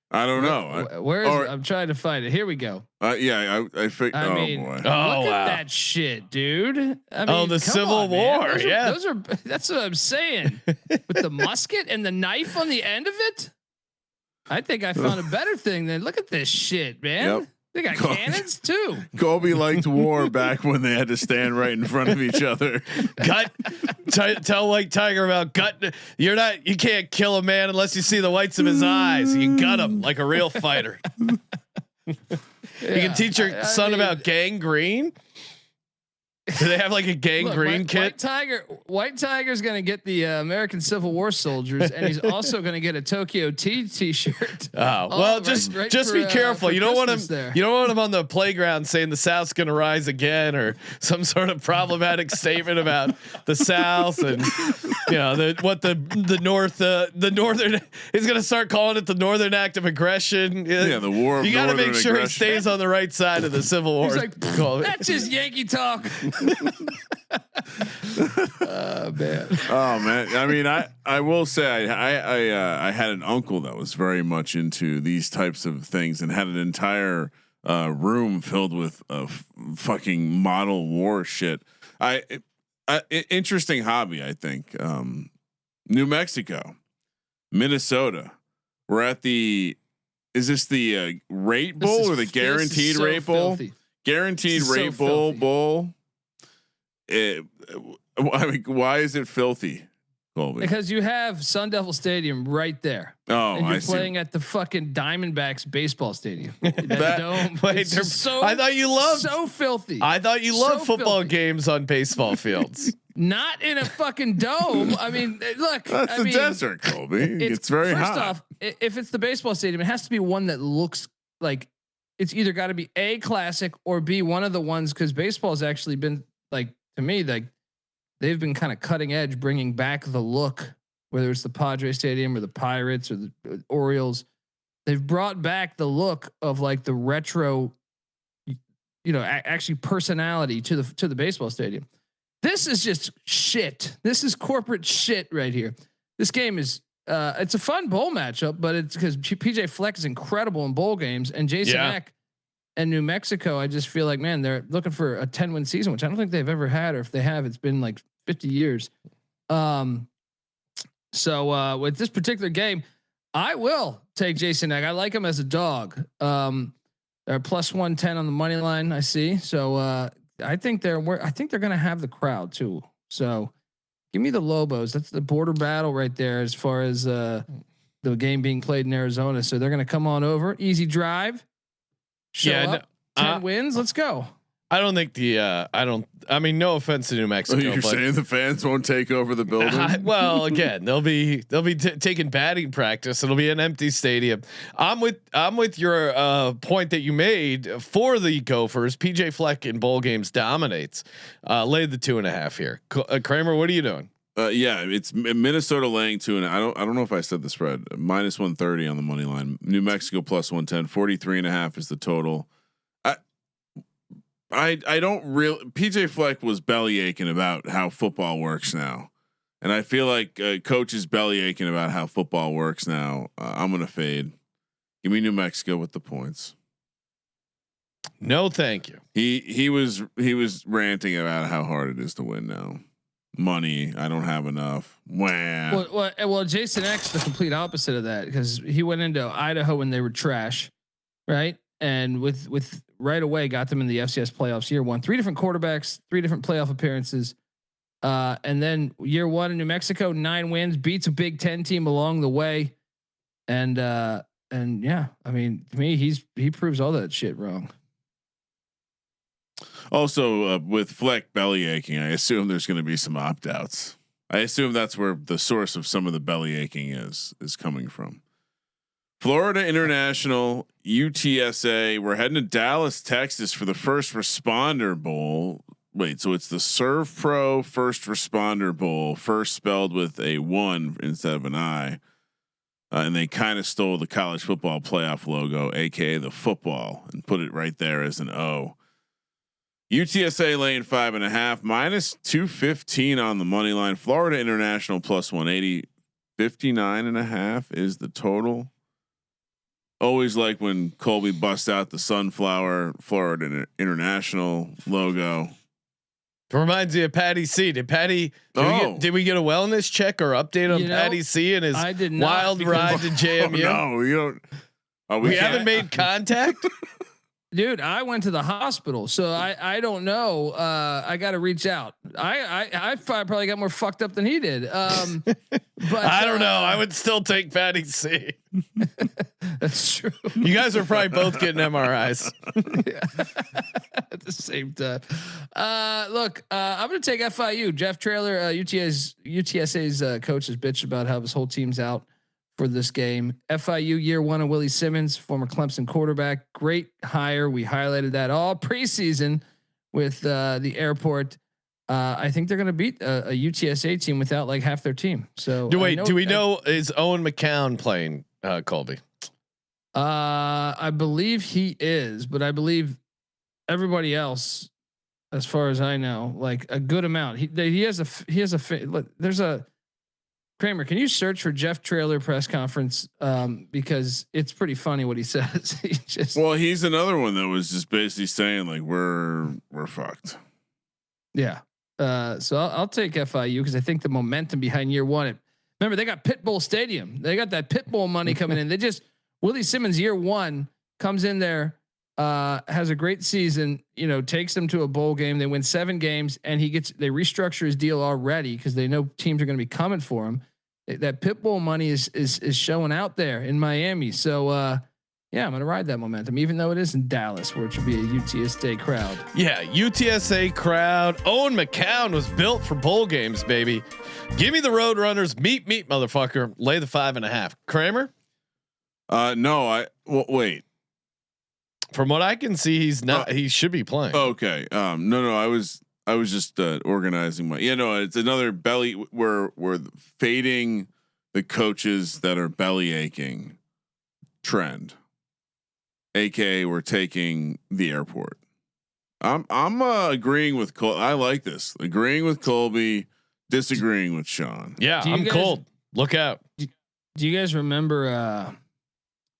I don't know. I'm trying to find it. Here we go. Yeah, I think. I mean, boy. Look at that shit, dude. I mean, the Civil War. That's what I'm saying. With the musket and the knife on the end of it. I think I found a better thing than look at this shit, man. Yep. They got cannons too. Colby liked war back when they had to stand right in front of each other. Tell White Tiger about gut. You can't kill a man unless you see the whites of his eyes. You gut him like a real fighter. You can teach your son about gangrene. Do they have like a gangrene kit? White Tiger's going to get the American Civil War soldiers, and he's also going to get a Tokyo T-shirt. Oh well, just be careful. You don't want him. You don't want him on the playground saying the South's going to rise again, or some sort of problematic statement about the South, and the Northern is going to start calling it the Northern Act of Aggression. Yeah, the war. You got to make sure he stays on the right side of the Civil War. He's like, that's just Yankee talk. Oh man. I mean, I will say I had an uncle that was very much into these types of things and had an entire room filled with fucking model war shit. Interesting hobby, I think. New Mexico, Minnesota. We're at is this the rate bowl or the guaranteed rate bowl? Guaranteed rate bowl. I mean, why is it filthy, Colby? Because you have Sun Devil Stadium right there. Oh, and you're playing at the fucking Diamondbacks baseball stadium. That dome. I thought you loved so filthy. I thought you loved football games on baseball fields. Not in a fucking dome. I mean, look. That's the desert, Colby. It's very hot. First off, if it's the baseball stadium, it has to be one that looks like it's either got to be A, classic, or B, one of the ones, because baseball has actually been like, to me, like they've been kind of cutting edge, bringing back the look, whether it's the Padre Stadium or the Pirates or the Orioles. They've brought back the look of like the retro, actually personality to the baseball stadium. This is just shit. This is corporate shit right here. This game is it's a fun bowl matchup, but it's because PJ Fleck is incredible in bowl games, and Jason Eck and New Mexico, I just feel like, man, they're looking for a 10-win season, which I don't think they've ever had, or if they have, it's been like 50 years. So with this particular game, I will take Jason Eck. I like him as a dog. They're plus 110 on the money line, I see. So I think they're going to have the crowd too. So give me the Lobos. That's the border battle right there as far as the game being played in Arizona. So they're going to come on over. Easy drive. Show up, 10 wins. Let's go. I don't think I mean, no offense to New Mexico. You're saying the fans won't take over the building? Well, again, they'll be taking batting practice. It'll be an empty stadium. I'm with your point that you made for the Gophers. PJ Fleck in bowl games dominates. Lay the 2.5 here. Kramer, what are you doing? Yeah, it's Minnesota laying 2, and I don't know if I said the spread. -130 on the money line. New Mexico +110. 43.5 is the total. I don't really. PJ Fleck was belly aching about how football works now, and I feel like coach is belly aching about how football works now. I'm gonna fade. Give me New Mexico with the points. No, thank you. He was ranting about how hard it is to win now. Money, I don't have enough. Wow. Well, Jason X, the complete opposite of that, because he went into Idaho when they were trash, right? And with right away got them in the FCS playoffs year one. 3 different quarterbacks, 3 different playoff appearances, and then year 1 in New Mexico, 9 wins, beats a Big Ten team along the way, and yeah, I mean, to me, he proves all that shit wrong. Also, with Fleck belly aching, I assume there's going to be some opt outs. I assume that's where the source of some of the belly aching is coming from. Florida International, UTSA. We're heading to Dallas, Texas for the First Responder Bowl. Wait, so it's the Serve Pro First Responder Bowl, first spelled with a 1 instead of an I. And they kind of stole the college football playoff logo, aka the football, and put it right there as an O. UTSA laying 5.5, -215 on the money line. Florida International +180, 59.5 is the total. Always like when Colby busts out the sunflower Florida International logo. It reminds me of Patty C. Did we get a wellness check or update on Patty C and his wild ride to JMU? No, you don't. Oh, we haven't made contact. Dude, I went to the hospital, so I don't know. I got to reach out. I probably got more fucked up than he did. But I don't know. I would still take Patty C. That's true. You guys are probably both getting MRIs at the same time. Look, I'm going to take FIU. Jeff Traylor, UTSA's coach, has bitched about how his whole team's out for this game. FIU year 1 of Willie Simmons, former Clemson quarterback, great hire. We highlighted that all preseason with the airport. I think they're going to beat a UTSA team without like half their team. So do we know is Owen McCown playing Colby? I believe he is, but I believe everybody else, as far as I know, like a good amount. He has there's a Kramer, can you search for Jeff Traylor press conference? Because it's pretty funny what he says. He's another one that was just basically saying like we're fucked. Yeah. So I'll take FIU because I think the momentum behind year 1. Remember, they got Pitbull Stadium. They got that Pitbull money coming in. Willie Simmons year 1 comes in there, has a great season. Takes them to a bowl game. They win 7 games, and they restructure his deal already because they know teams are going to be coming for him. That Pitbull money is showing out there in Miami. So yeah, I'm going to ride that momentum, even though it is in Dallas, where it should be a UTSA crowd. Yeah, UTSA crowd. Owen McCown was built for bowl games, baby. Give me the Roadrunners. Meet, motherfucker. Lay the 5.5. Kramer? No, wait. From what I can see, he's not. He should be playing. Okay. No. I was just organizing my. It's another belly. We're fading the coaches that are belly aching trend. AKA, we're taking the airport. I'm agreeing with Col. I like this. Agreeing with Colby, disagreeing with Sean. Yeah, I'm cold. Look out. Do you guys remember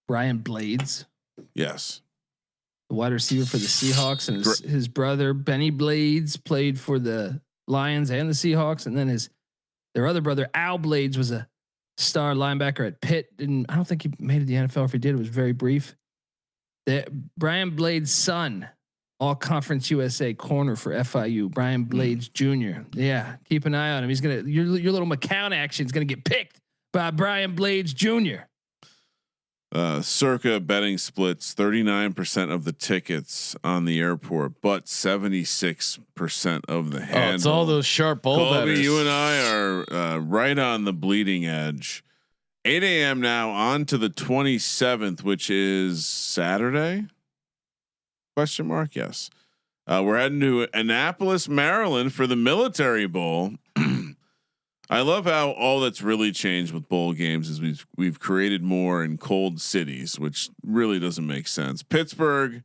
Brian Blades? Yes. The wide receiver for the Seahawks, and his brother Benny Blades played for the Lions and the Seahawks, and then their other brother Al Blades was a star linebacker at Pitt. I don't think he made it to the NFL. If he did, it was very brief. Brian Blades' son, all conference USA corner for FIU, Brian Blades Jr. Yeah, keep an eye on him. He's your little McCown action is gonna get picked by Brian Blades Jr. Circa betting splits 39% of the tickets on the airport, but 76% of the handle. It's all those sharp bowl bettors. You and I are right on the bleeding edge. 8 a.m. now on to the 27th, which is Saturday? Question mark. Yes. We're heading to Annapolis, Maryland for the Military Bowl. I love how all that's really changed with bowl games is we've created more in cold cities, which really doesn't make sense. Pittsburgh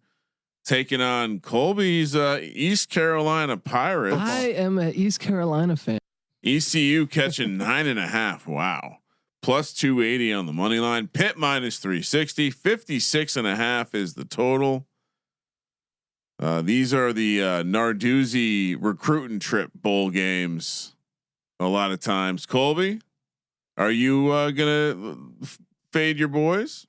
taking on Colby's East Carolina Pirates. I am an East Carolina fan. ECU catching 9.5. Wow. Plus 280 on the money line. Pitt minus 360. 56.5 is the total. These are the Narduzzi recruiting trip bowl games. A lot of times, Colby, are you gonna fade your boys?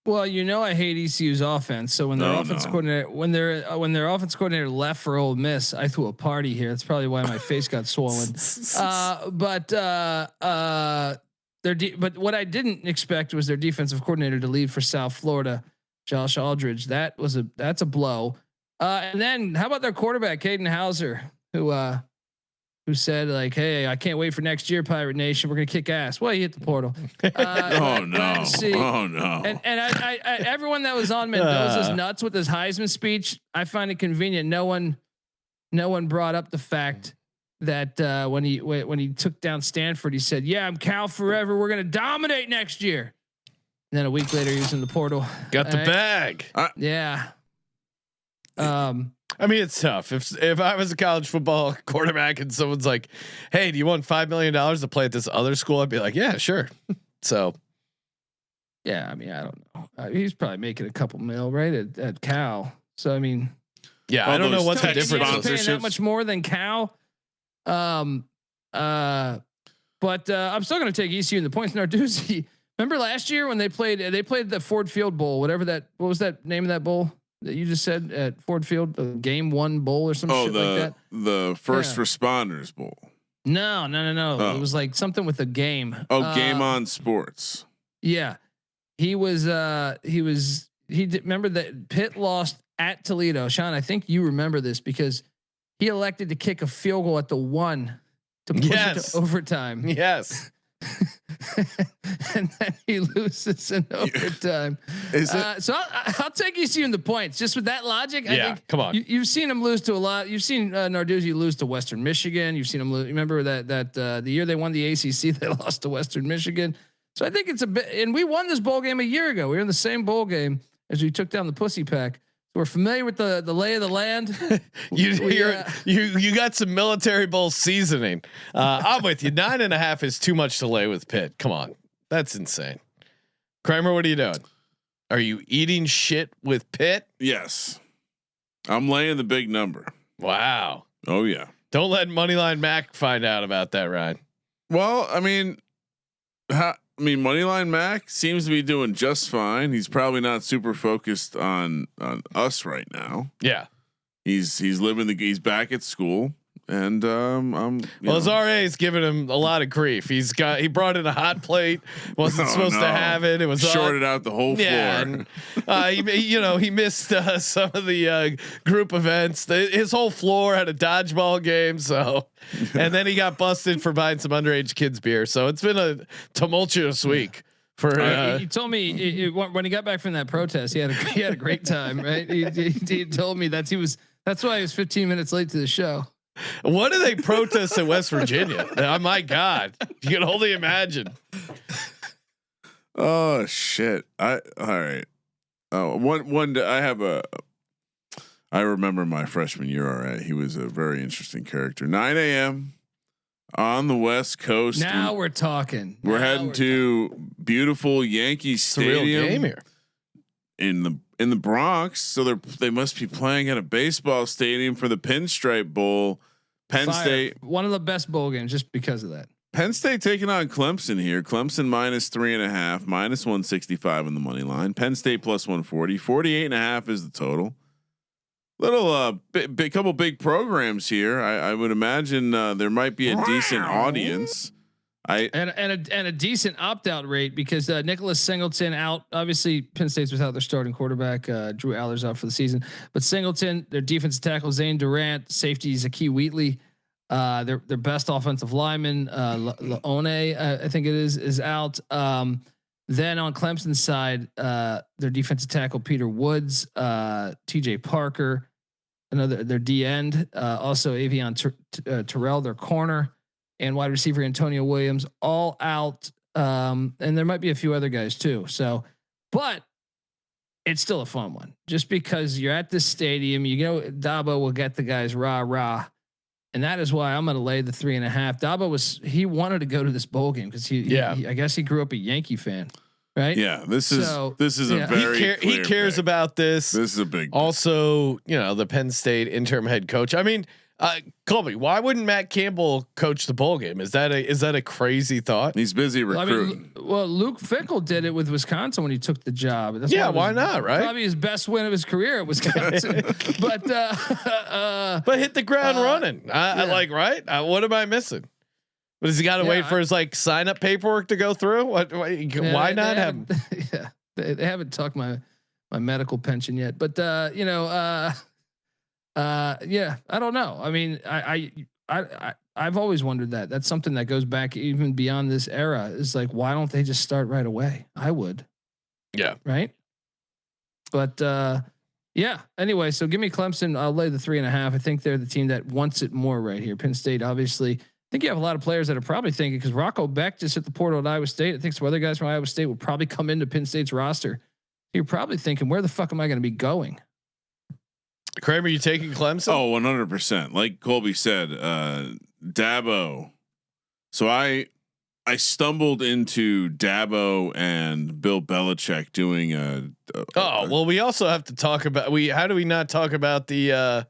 Well, I hate ECU's offense. So when their offense coordinator, when their offense coordinator left for Ole Miss, I threw a party here. That's probably why my face got swollen. But what I didn't expect was their defensive coordinator to leave for South Florida, Josh Aldridge. That's a blow. And then how about their quarterback, Caden Hauser, who said like, "Hey, I can't wait for next year, Pirate Nation. We're gonna kick ass." Well, he hit the portal. Oh no! And I everyone that was on Mendoza's nuts with his Heisman speech. I find it convenient. No one brought up the fact that when he took down Stanford, he said, "Yeah, I'm Cal forever. We're gonna dominate next year." And then a week later, he was in the portal. Got the bag. Yeah. I mean, it's tough. If I was a college football quarterback and someone's like, "Hey, do you want $5 million to play at this other school?" I'd be like, "Yeah, sure." So, yeah, I mean, I don't know. He's probably making a couple mil right at Cal. So I mean, yeah, I don't know what the difference is. Paying that much more than Cal. But I'm still going to take ECU in the points. Narduzzi. Remember last year when they played the Ford Field Bowl, whatever that. What was that name of that bowl that you just said at Ford Field, the Game 1 Bowl or some shit like that? The First Responders Bowl. No. Oh. It was like something with a game. Oh, Game On Sports. Yeah, he did, remember that Pitt lost at Toledo. Sean, I think you remember this because he elected to kick a field goal at the 1 to push it to overtime. Yes. And then he loses in overtime. So I'll take ECU in the points just with that logic. Yeah, I think come on. You've seen him lose to a lot. You've seen Narduzzi lose to Western Michigan. You've seen him lose. Remember that the year they won the ACC, they lost to Western Michigan. So I think it's a bit. And we won this bowl game a year ago. We were in the same bowl game as we took down the Pussy Pack. So we're familiar with the lay of the land. You got some Military Bowl seasoning. I'm with you. 9.5 is too much to lay with Pitt. Come on, that's insane. Kramer, what are you doing? Are you eating shit with Pitt? Yes, I'm laying the big number. Wow. Oh yeah. Don't let Moneyline Mac find out about that, Ryan. Well, I mean, Moneyline Mac seems to be doing just fine. He's probably not super focused on us right now. Yeah, he's he's back at school, and his RA is giving him a lot of grief. He brought in a hot plate, wasn't supposed to have it. It was shorted out the whole floor. And, he missed some of the group events. His whole floor had a dodgeball game. So, and then he got busted for buying some underage kids beer. So it's been a tumultuous week. He told me when he got back from that protest, he had a great time. Right? He told me that's why he was 15 minutes late to the show. What do they protest in West Virginia? Oh my God, you can only imagine. Oh shit! All right. One. I remember my freshman year. All right, he was a very interesting character. 9 a.m. on the West Coast. Now we're talking. We're heading to beautiful Yankee Stadium. It's a real game here in the Bronx. So they must be playing at a baseball stadium for the Pinstripe Bowl. Penn State, one of the best bowl games, just because of that. Penn State taking on Clemson here. Clemson minus 3.5, minus 165 on the money line. Penn State plus 140. 48.5 is the total. Little couple big programs here. I would imagine there might be a decent audience. And a decent opt out rate because Nicholas Singleton out. Obviously, Penn State's without their starting quarterback. Drew Aller's out for the season, but Singleton, their defensive tackle Zane Durant, safety Zakee Wheatley, their best offensive lineman Leone, I think it is out. Then on Clemson's side, their defensive tackle Peter Woods, T.J. Parker, their D end, also Avion Terrell, their corner. and wide receiver Antonio Williams all out. And there might be a few other guys too. So, but it's still a fun one just because you're at this stadium, Dabo will get the guys rah. And that is why I'm going to lay the 3.5. Dabo he wanted to go to this bowl game because he I guess he grew up a Yankee fan, right? Yeah. This is a very, he cares about this. This is a big, also, the Penn State interim head coach. I mean, Colby, why wouldn't Matt Campbell coach the bowl game? Is that a crazy thought? He's busy recruiting. Well, Luke Fickell did it with Wisconsin when he took the job. That's why not? Right? Probably his best win of his career at Wisconsin. but hit the ground running. Right? What am I missing? But does he got to wait for his sign up paperwork to go through? Why not have him? Yeah, they haven't talked my medical pension yet. But I don't know. I mean, I've always wondered that. That's something that goes back even beyond this era. Is why don't they just start right away? I would. Yeah. Right. But Anyway, so give me Clemson. I'll lay the 3.5. I think they're the team that wants it more right here. Penn State, obviously. I think you have a lot of players that are probably thinking because Rocco Beck just hit the portal at Iowa State. I think some other guys from Iowa State will probably come into Penn State's roster. You're probably thinking, where the fuck am I going to be going? Kramer, you taking Clemson? Oh, 100%. Like Colby said, Dabo. So I stumbled into Dabo and Bill Belichick doing well, we also have to talk about how do we not talk about the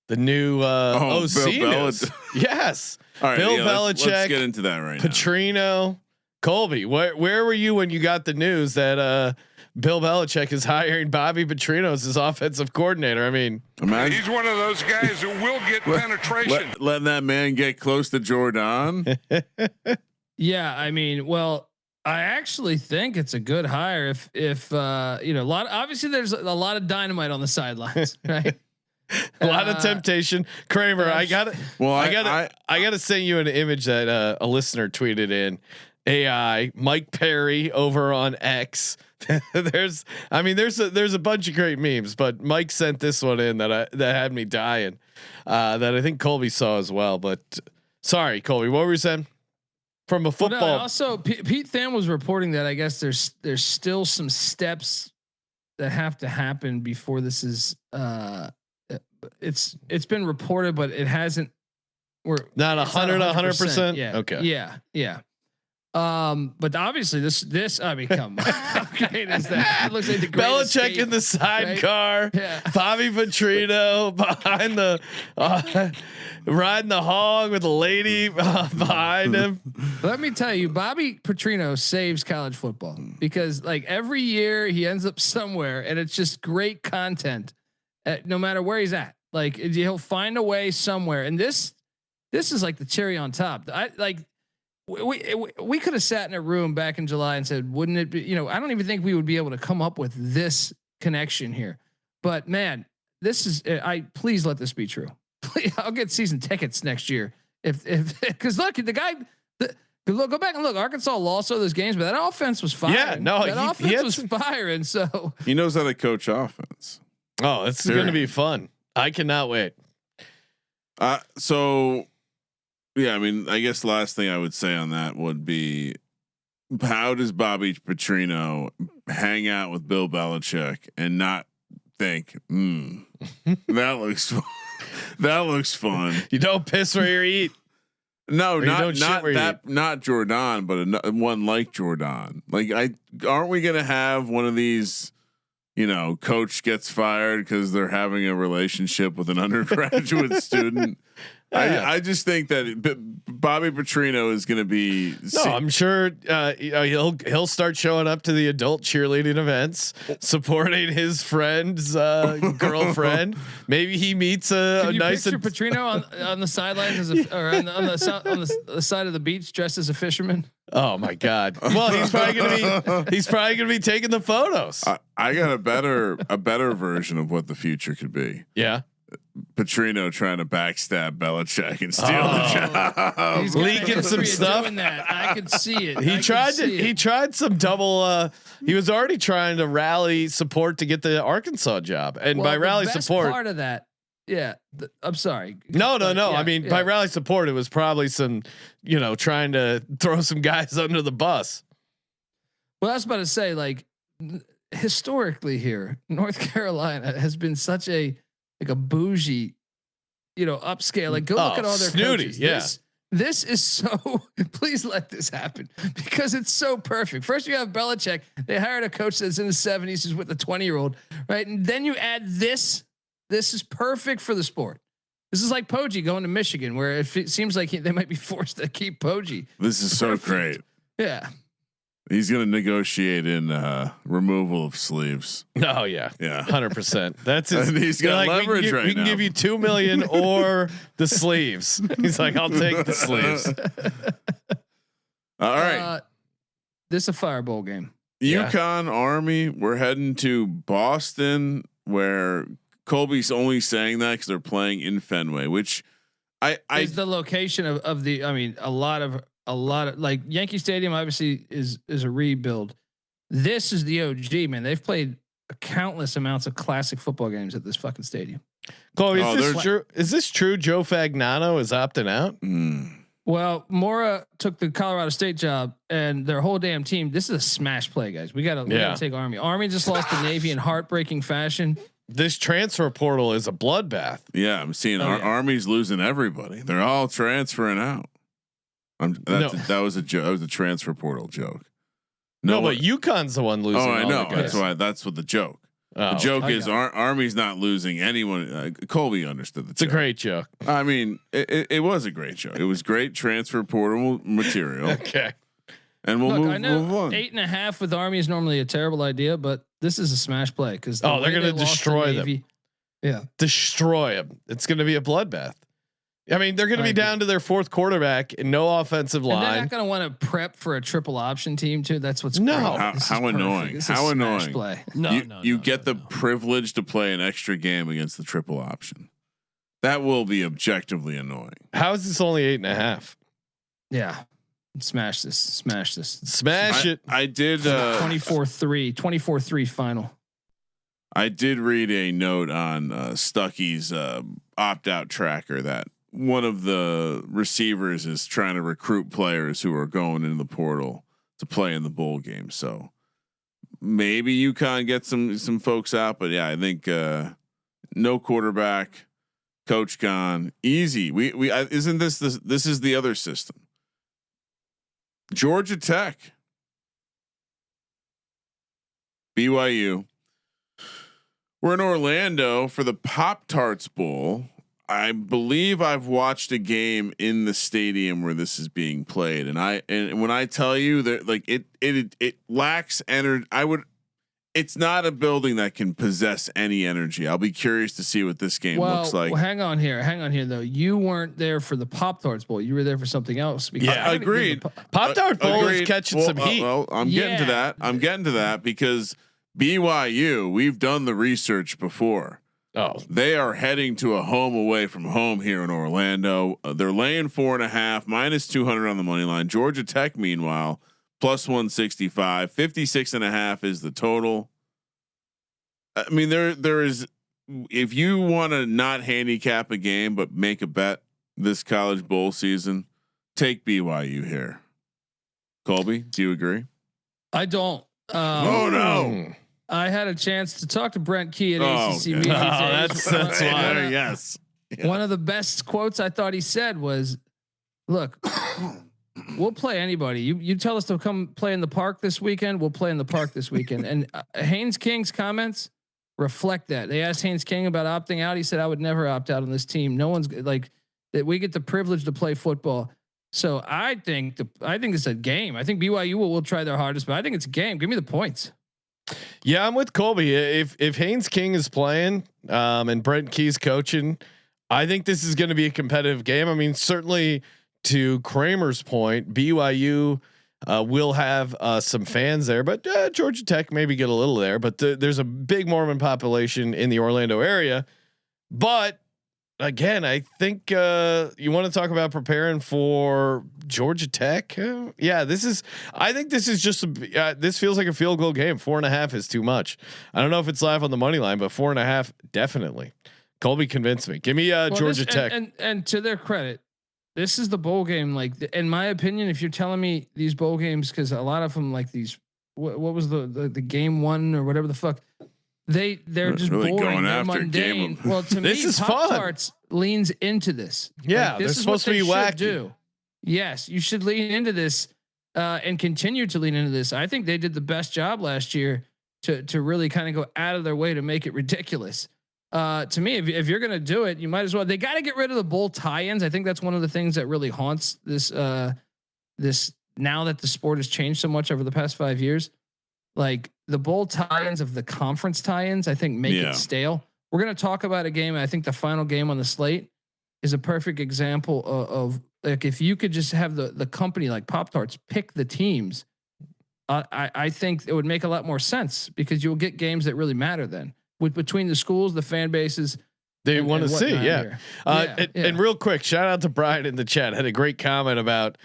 new OC news? Yes. All right, Bill Belichick. Let's get into that right now. Petrino, Colby, where were you when you got the news that Bill Belichick is hiring Bobby Petrino as his offensive coordinator? I mean, he's one of those guys who will get penetration. Letting that man get close to Jordan. Yeah, I mean, well, I actually think it's a good hire. If obviously there's a lot of dynamite on the sidelines, right? A lot of temptation. Kramer, I gotta send you an image that a listener tweeted in. AI Mike Perry over on X. there's a bunch of great memes, but Mike sent this one in that had me dying. That I think Colby saw as well. But sorry, Colby, what were you saying? From a football. Well, no, also, Pete Tham was reporting that I guess there's still some steps that have to happen before this is. It's been reported, but it hasn't. We're not 100%. Yeah. Okay. Yeah. But obviously this I mean, come on. How great is that? It looks like the Belichick in the sidecar, right? Yeah. Bobby Petrino behind the riding the hog with a lady behind him. Let me tell you, Bobby Petrino saves college football because every year he ends up somewhere and it's just great content no matter where he's at. He'll find a way somewhere. And this is like the cherry on top. We could have sat in a room back in July and said, wouldn't it be, I don't even think we would be able to come up with this connection here, but man, this is, please let this be true. Please, I'll get season tickets next year. Cause look, the guy, go back and look, Arkansas lost all those games, but that offense was firing. Yeah, no, that offense was firing. So he knows how to coach offense. Oh, it's going to be fun. I cannot wait. Yeah, I mean, I guess the last thing I would say on that would be, how does Bobby Petrino hang out with Bill Belichick and not think, that looks fun. You don't piss where you eat. No, not Jordan, but one like Jordan. Aren't we gonna have one of these? Coach gets fired because they're having a relationship with an undergraduate student. I just think that Bobby Petrino is going to be. No, I'm sure he'll start showing up to the adult cheerleading events, supporting his friend's girlfriend. Maybe he meets a nice. Picture Petrino on the sidelines or on the side of the beach dressed as a fisherman. Oh my God! Well, he's probably gonna be taking the photos. I got a better version of what the future could be. Yeah. Petrino trying to backstab Belichick and steal the job. He's leaking some stuff. Doing that. I could see it. He tried some double. He was already trying to rally support to get the Arkansas job, and by rally support, part of that Yeah, I'm sorry. No. Yeah, I mean, by rally support, it was probably some, trying to throw some guys under the bus. Well, I was about to say, like, historically here, North Carolina has been such a bougie, upscale. Like, go look at all their snooty, coaches. yeah. This is so. Please let this happen because it's so perfect. First, you have Belichick. They hired a coach that's in his 70s, who's with a 20-year-old, right? And then you add this. This is perfect for the sport. This is like Poggi going to Michigan, where it seems like they might be forced to keep Poggi. This is so great. Yeah. He's going to negotiate in removal of sleeves. Oh yeah, 100%. That's his. And he's got leverage we can give you $2 million or the sleeves. He's like, I'll take the sleeves. All right. This is a Fire Bowl game. UConn Army. We're heading to Boston, where Colby's only saying that because they're playing in Fenway, which is the location of the. I mean, a lot of like Yankee Stadium obviously is a rebuild. This is the OG, man. They've played countless amounts of classic football games at this fucking stadium. Chloe, is this true? Joe Fagnano is opting out. Well, Mora took the Colorado State job, and their whole damn team. This is a smash play, guys. We gotta take Army. Army just lost to Navy in heartbreaking fashion. This transfer portal is a bloodbath. Yeah, I'm seeing Army's losing everybody. They're all transferring out. That was a joke. That was a transfer portal joke. No, but UConn's the one losing. Oh, I know. That's what the joke. The joke is Army's not losing anyone. Colby understood the joke. It's a great joke. I mean, it was a great joke. It was great transfer portal material. Okay. And we'll move on. 8.5 with Army is normally a terrible idea, but this is a smash play because they're going to destroy them. Yeah, destroy them. It's going to be a bloodbath. I mean, they're going to be down to their fourth quarterback and no offensive line. And they're not going to want to prep for a triple option team too. That's what's how annoying. How annoying. Play. You get the privilege to play an extra game against the triple option. That will be objectively annoying. How is this only 8.5? Yeah. Smash this. Smash it. I did 24-3 final. I did read a note on Stucky's opt-out tracker that one of the receivers is trying to recruit players who are going into the portal to play in the bowl game. So maybe UConn gets some folks out, but yeah, I think no quarterback, coach gone, easy. Isn't this is the other system. Georgia Tech, BYU. We're in Orlando for the Pop-Tarts Bowl. I believe I've watched a game in the stadium where this is being played, and when I tell you that, like, it lacks energy. It's not a building that can possess any energy. I'll be curious to see what this game looks like. Well, hang on here though. You weren't there for the Pop-Tarts Bowl. You were there for something else. Agreed. Pop-Tart Bowl is catching some heat. Well, I'm getting to that because BYU, we've done the research before. Oh, they are heading to a home away from home here in Orlando. They're laying 4.5, -200 on the money line. Georgia Tech, meanwhile, +165, 56.5 is the total. I mean, there is, if you want to not handicap a game but make a bet this college bowl season, take BYU here. Colby, do you agree? I don't. Oh no. I had a chance to talk to Brent Key at ACC Media. That's why. Yes. Yeah. One of the best quotes I thought he said was, "Look, we'll play anybody. You tell us to come play in the park this weekend. We'll play in the park this weekend." And Haynes King's comments reflect that. They asked Haynes King about opting out. He said, "I would never opt out on this team. No one's like that. We get the privilege to play football." So I think it's a game. I think BYU will try their hardest, but I think it's a game. Give me the points. Yeah, I'm with Colby. If Haynes King is playing and Brent Key's coaching, I think this is going to be a competitive game. I mean, certainly to Kramer's point, BYU will have some fans there, but Georgia Tech maybe get a little there. But there's a big Mormon population in the Orlando area. But again, I think you want to talk about preparing for Georgia Tech. Yeah, I think this is just this feels like a field goal game. 4.5 is too much. I don't know if it's live on the money line, but 4.5 definitely. Colby convinced me. Give me Georgia Tech. And to their credit, this is the bowl game. Like in my opinion, if you're telling me these bowl games, because a lot of them like these, what was the game one or whatever the fuck, they're just really boring. They're mundane. Well, to this me, is Pop-Tarts leans into this. Yeah, like, they're supposed to be wacky. Do. Yes, you should lean into this and continue to lean into this. I think they did the best job last year to really kind of go out of their way to make it ridiculous. To me, if you're gonna do it, you might as well. They got to get rid of the bowl tie-ins. I think that's one of the things that really haunts this. This now that the sport has changed so much over the past 5 years, like the bowl tie-ins of the conference tie-ins, I think make it stale. We're gonna talk about a game. I think the final game on the slate is a perfect example of like if you could just have the company like Pop-Tarts pick the teams. I think it would make a lot more sense because you'll get games that really matter then. With between the schools, the fan bases, they want to see. And real quick, shout out to Brian in the chat. Had a great comment about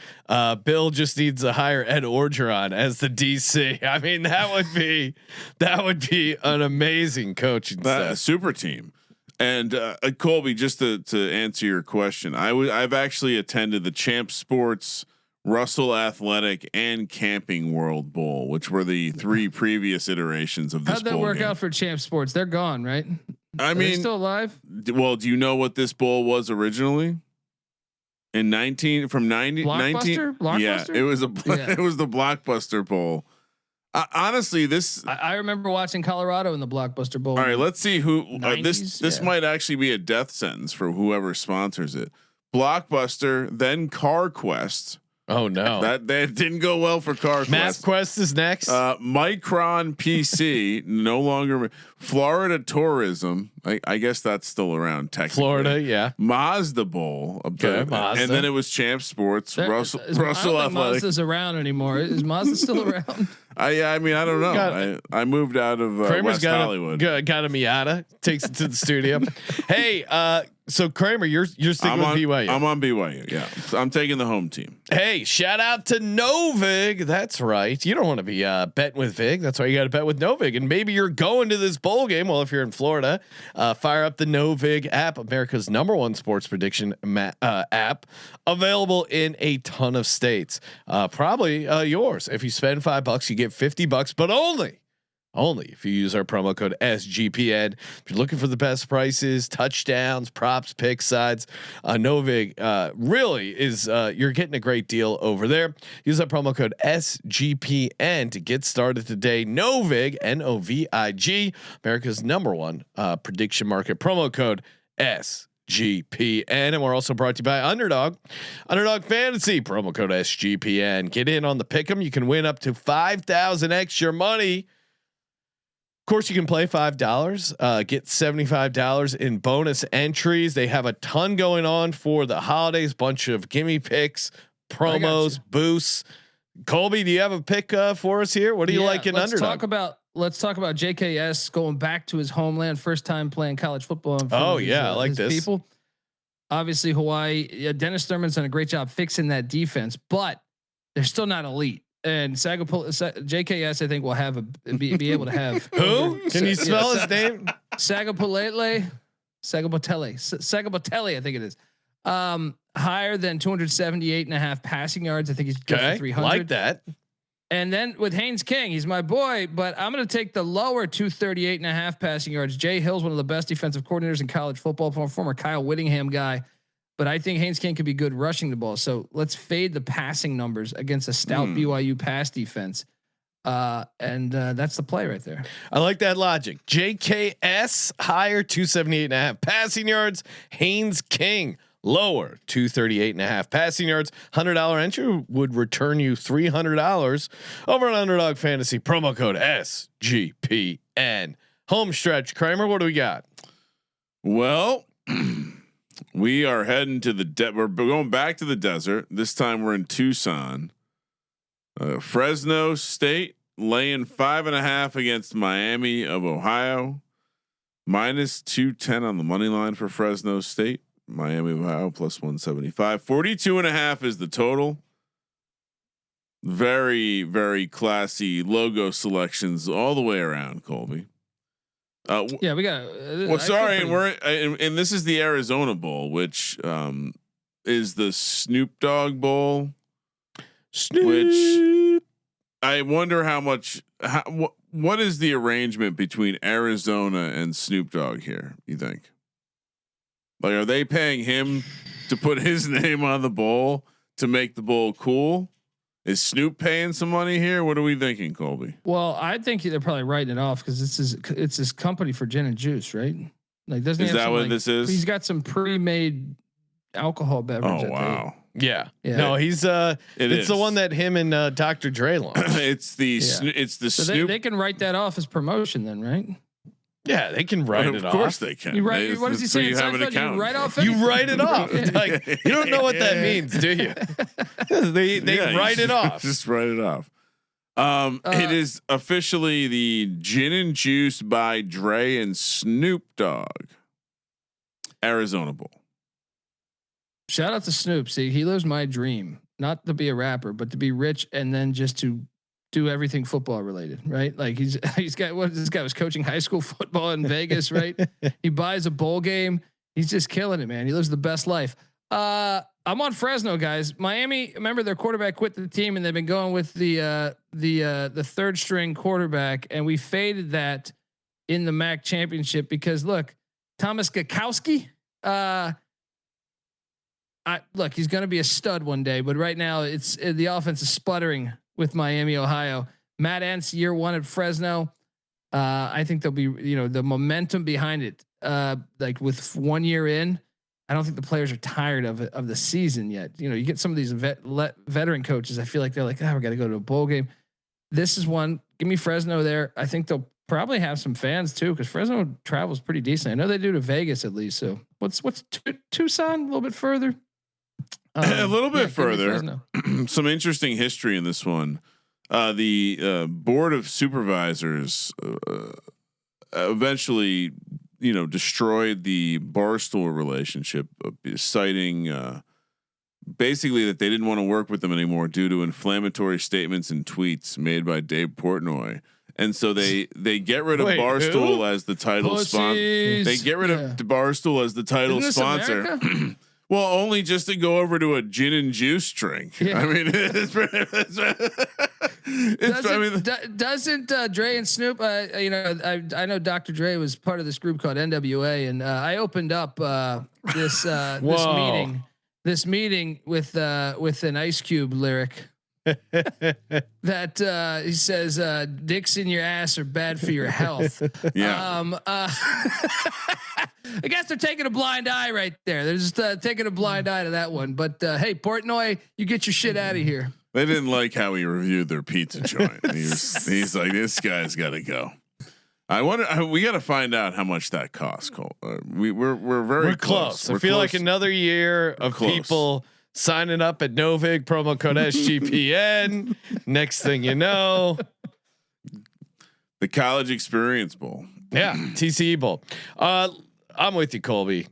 Bill just needs to hire Ed Orgeron as the DC. I mean, that would be an amazing coaching staff. Super team. And Colby, just to answer your question, I've actually attended the Champ Sports, Russell Athletic, and Camping World Bowl, which were the 3 previous iterations of this. How'd that work out for Champ Sports? They're gone, right? I mean, still alive? Well, do you know what this bowl was originally? In 19 from 90 Blockbuster? 19 yeah, it was it was the Blockbuster Bowl. Honestly, this I remember watching Colorado in the Blockbuster Bowl. All right, let's see who 90s, this might actually be a death sentence for whoever sponsors it. Blockbuster, then CarQuest. Oh no, that didn't go well for CarQuest. MapQuest is next. Micron PC no longer. Florida Tourism. I guess that's still around technically. Florida, yeah. Mazda Bowl. Okay, Mazda. And then it was Champ Sports. Russell Athletic. Mazda's around anymore. Is Mazda still around? I mean, I don't know. I moved out of West Hollywood. Got a Miata. Takes it to the studio. Hey, so Kramer, you're sticking with BYU. I'm on BYU. Yeah, I'm taking the home team. Hey, shout out to Novig. That's right. You don't want to be betting with Vig. That's why you got to bet with Novig. And maybe you're going to this bowl game. Well, if you're in Florida, fire up the Novig app, America's #1 sports prediction app, available in a ton of states. Probably yours. If you spend $5, you get $50, but only if you use our promo code SGPN. If you're looking for the best prices, touchdowns, props, picks, sides, Novig really is you're getting a great deal over there. Use that promo code SGPN to get started today. Novig, Novig, America's #1 prediction market, promo code SGPN. And we're also brought to you by Underdog Fantasy, promo code SGPN. Get in on the pick'em. You can win up to 5,000 extra money. Of course, you can play $5, get $75 in bonus entries. They have a ton going on for the holidays. Bunch of gimme picks, promos, boosts. Colby, do you have a pick for us here? What do you like in Underdog? Let's talk about JKS going back to his homeland, first time playing college football. I like this. People, obviously Hawaii. Dennis Thurman's done a great job fixing that defense, but they're still not elite. And JKS, I think, will have be able to have. Who? Can you spell his name? Sagapotele, I think it is. Higher than 278.5 passing yards. I think he's good for 300. Like that. And then with Haynes King, he's my boy, but I'm going to take the lower 238.5 passing yards. Jay Hill's one of the best defensive coordinators in college football, former Kyle Whittingham guy. But I think Haynes King could be good rushing the ball. So let's fade the passing numbers against a stout BYU pass defense. And that's the play right there. I like that logic. JKS higher 278.5 passing yards. Haynes King lower 238.5 passing yards. $100 entry would return you $300 over on Underdog Fantasy, promo code SGPN. Home stretch. Kramer, what do we got? Well, we are heading to we're going back to the desert. This time we're in Tucson. Fresno State laying 5.5 against Miami of Ohio. -210 on the money line for Fresno State. Miami of Ohio +175. 42.5 is the total. Very, very classy logo selections all the way around, Colby. Yeah, we got. Well, sorry, and this is the Arizona Bowl, which is the Snoop Dogg Bowl. Which I wonder how much. What is the arrangement between Arizona and Snoop Dogg here? You think? Like, are they paying him to put his name on the bowl to make the bowl cool? Is Snoop paying some money here? What are we thinking, Colby? Well, I think they're probably writing it off because it's his company for gin and juice, right? Like, doesn't is that what this is? He's got some pre-made alcohol beverage. Oh wow! Yeah. No, he's it's the one that him and Dr. Dre launched. it's the Snoop. They can write that off as promotion, then, right? Yeah, they can write it off. Of course they can. You write, what does he say? You have an account. You write off. You write it off. Like, you don't know what that means, do you? They write it off. Just write it off. It is officially the Gin and Juice by Dre and Snoop Dogg Arizona Bowl. Shout out to Snoop. See, he lives my dream, not to be a rapper, but to be rich and then just to do everything football related, right? Like he's got this guy was coaching high school football in Vegas, right? He buys a bowl game. He's just killing it, man. He lives the best life. I'm on Fresno, guys. Miami, remember their quarterback quit the team and they've been going with the third string quarterback, and we faded that in the MAC championship because look, Thomas Gakowski, look, he's going to be a stud one day, but right now it's the offense is sputtering with Miami, Ohio. Matt Entz, year one at Fresno. I think there'll be, the momentum behind it. Like with 1 year in, I don't think the players are tired of the season yet. You get some of these veteran coaches. I feel like they're like, we got to go to a bowl game. This is one. Give me Fresno there. I think they'll probably have some fans too, because Fresno travels pretty decent. I know they do to Vegas at least. So what's Tucson a little bit further? A little bit further. Some interesting history in this one. The board of supervisors eventually, destroyed the Barstool relationship, citing basically that they didn't want to work with them anymore due to inflammatory statements and tweets made by Dave Portnoy. And so they get rid of Barstool as the title sponsor. They get rid of Barstool as the title sponsor. Well, only just to go over to a gin and juice drink. Yeah. I mean, doesn't Dre and Snoop? I know Dr. Dre was part of this group called NWA, and I opened up this meeting with an Ice Cube lyric. That he says dicks in your ass are bad for your health. Yeah. I guess they're taking a blind eye right there. They're just taking a blind eye to that one. But hey, Portnoy, you get your shit out of here. They didn't like how he reviewed their pizza joint. He's like, this guy's got to go. I wonder. We got to find out how much that costs, Cole. We're very close. I feel like another year of people signing up at Novig, promo code SGPN. Next thing you know, the College Experience Bowl. Yeah, TCE Bowl. I'm with you, Colby.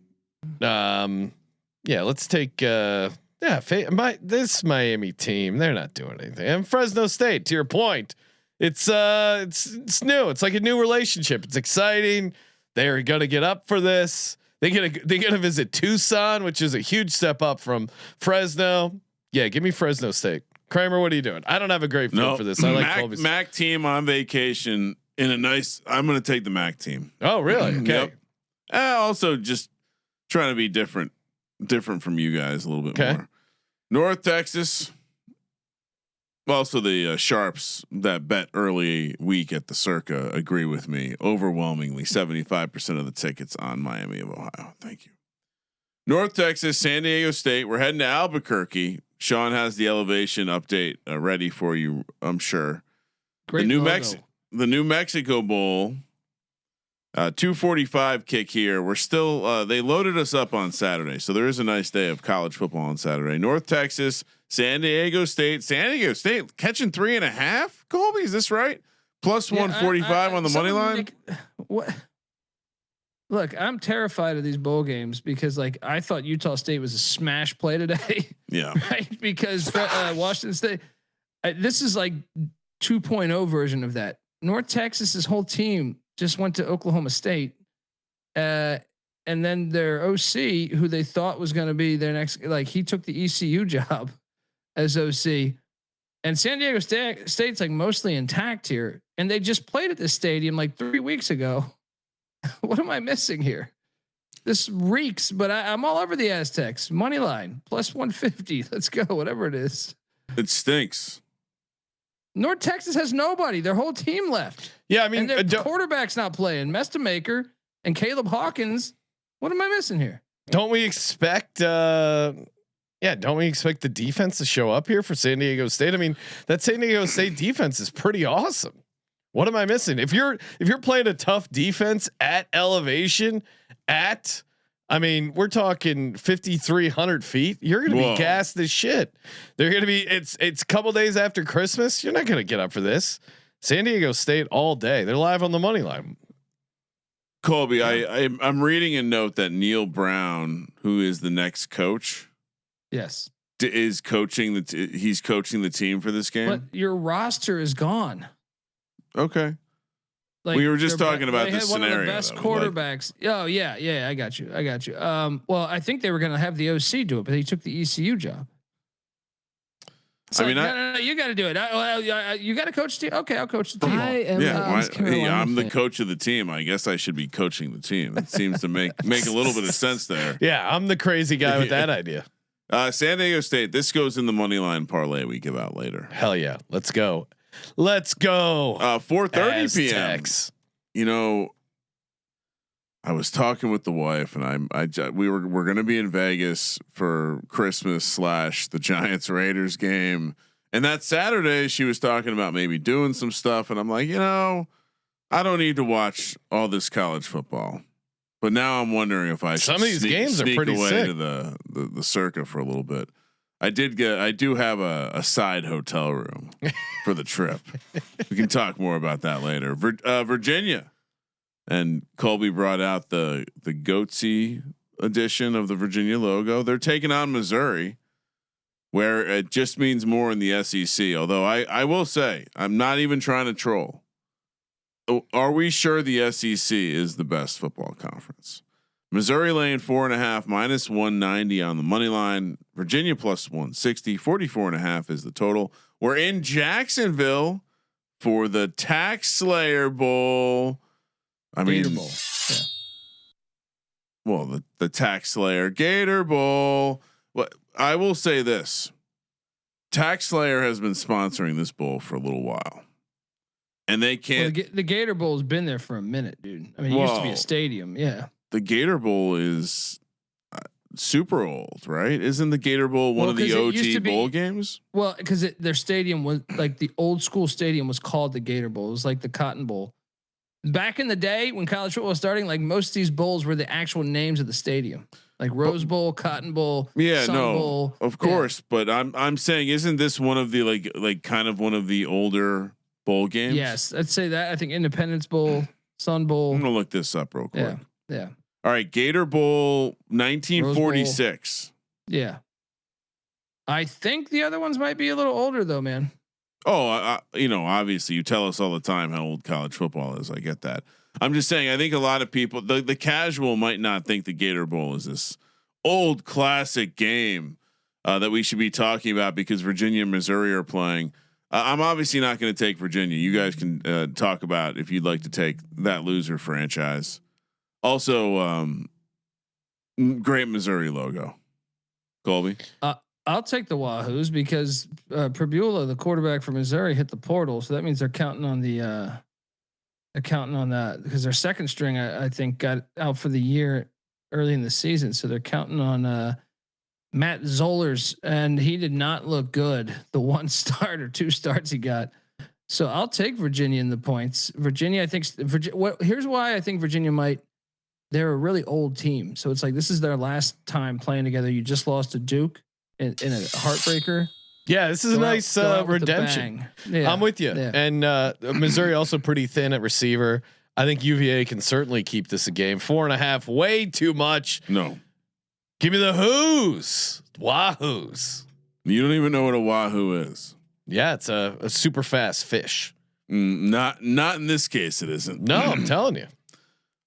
Let's take this Miami team. They're not doing anything. And Fresno State, to your point, it's new. It's like a new relationship. It's exciting. They're gonna get up for this. They get to visit Tucson, which is a huge step up from Fresno. Yeah, give me Fresno State. Kramer, what are you doing? I don't have a great feel for this. I like Colby's. MAC team on vacation in a nice. I'm going to take the MAC team. Oh, really? Okay. Yep. Also, just trying to be different from you guys a little bit more. North Texas. Also, the sharps that bet early week at the Circa agree with me overwhelmingly. 75% of the tickets on Miami of Ohio. Thank you. North Texas, San Diego State. We're heading to Albuquerque. Sean has the elevation update ready for you, I'm sure. Great. The New Mexico Bowl. 2:45 kick here. We're still. They loaded us up on Saturday, so there is a nice day of college football on Saturday. North Texas, San Diego State. San Diego State catching 3.5. Colby, is this right? Plus 145 on the money line. What? Look, I'm terrified of these bowl games because, I thought Utah State was a smash play today. Yeah. Right. Because Washington State. This is like 2.0 version of that. North Texas's whole team just went to Oklahoma State. And then their OC, who they thought was going to be their next, like he took the ECU job as OC. And San Diego State's like mostly intact here. And they just played at this stadium like 3 weeks ago. What am I missing here? This reeks, but I'm all over the Aztecs. Money line plus 150. Let's go. Whatever it is. It stinks. North Texas has nobody. Their whole team left. Yeah, I mean, and their quarterback's not playing. Mestamaker and Caleb Hawkins. What am I missing here? Don't we expect? Don't we expect the defense to show up here for San Diego State? I mean, that San Diego State defense is pretty awesome. What am I missing? If you're playing a tough defense at elevation, we're talking 5,300 feet. You're going to be gassed as shit. They're going to be. It's a couple days after Christmas. You're not going to get up for this. San Diego State all day. They're live on the money line. Colby, I'm reading a note that Neil Brown, who is the next coach, yes, is coaching he's coaching the team for this game. But your roster is gone. Okay. Like we were just talking about this scenario. One of the best quarterbacks. Oh yeah. I got you. Well, I think they were going to have the OC do it, but he took the ECU job. So no, you got to do it. You got to coach the team. Okay, I'll coach the team. I'm the coach of the team. I guess I should be coaching the team. It seems to make a little bit of sense there. Yeah, I'm the crazy guy with that idea. San Diego State. This goes in the money line parlay we give out later. Hell yeah, let's go. 4:30 p.m. You know, I was talking with the wife, and we're going to be in Vegas for Christmas / the Giants Raiders game, and that Saturday she was talking about maybe doing some stuff, and I'm like, I don't need to watch all this college football, but now I'm wondering if I should. Some of these games are pretty away sick. To the circa for a little bit. I do have a side hotel room for the trip. We can talk more about that later. Virginia, and Colby brought out the Goatsy edition of the Virginia logo. They're taking on Missouri, where it just means more in the SEC. Although I will say, I'm not even trying to troll. Are we sure the SEC is the best football conference? Missouri laying 4.5 minus 190 on the money line. Virginia plus 160. 44.5 is the total. We're in Jacksonville for the Tax Slayer Bowl. Gator Bowl. Yeah. Well, the Tax Slayer Gator Bowl. Well, I will say this: Tax Slayer has been sponsoring this bowl for a little while, and they can't. Well, the Gator Bowl has been there for a minute, dude. I mean, it used to be a stadium. Yeah. The Gator Bowl is super old, right? Isn't the Gator Bowl one of the OG bowl games? Well, because their stadium was like the old school stadium was called the Gator Bowl. It was like the Cotton Bowl. Back in the day when college football was starting, like most of these bowls were the actual names of the stadium, like Rose Bowl, Cotton Bowl, Sun Bowl. Of course, but I'm saying, isn't this one of the like kind of one of the older bowl games? Yes, I'd say that. I think Independence Bowl, Sun Bowl. I'm gonna look this up real quick. Yeah. All right, Gator Bowl 1946. Bowl. Yeah. I think the other ones might be a little older though, man. Oh, obviously you tell us all the time how old college football is. I get that. I'm just saying, I think a lot of people, the casual might not think the Gator Bowl is this old classic game that we should be talking about because Virginia and Missouri are playing. I'm obviously not going to take Virginia. You guys can talk about if you'd like to take that loser franchise. Also, great Missouri logo. Colby, I'll take the Wahoos because Prabula, the quarterback for Missouri, hit the portal, so that means they're counting on that because their second string I think got out for the year early in the season, so they're counting on Matt Zollers, and he did not look good. The 1 start or 2 starts he got. So I'll take Virginia in the points. Virginia, I think. Here's why I think Virginia might. They're a really old team, so it's like this is their last time playing together. You just lost to Duke in a heartbreaker. Yeah, this is a nice redemption. Yeah, I'm with you. Yeah. And Missouri also pretty thin at receiver. I think UVA can certainly keep this a game. 4.5, way too much. No, give me the Whoos, Wahoos. You don't even know what a Wahoo is. Yeah, it's a super fast fish. Not in this case. It isn't. No, I'm telling you.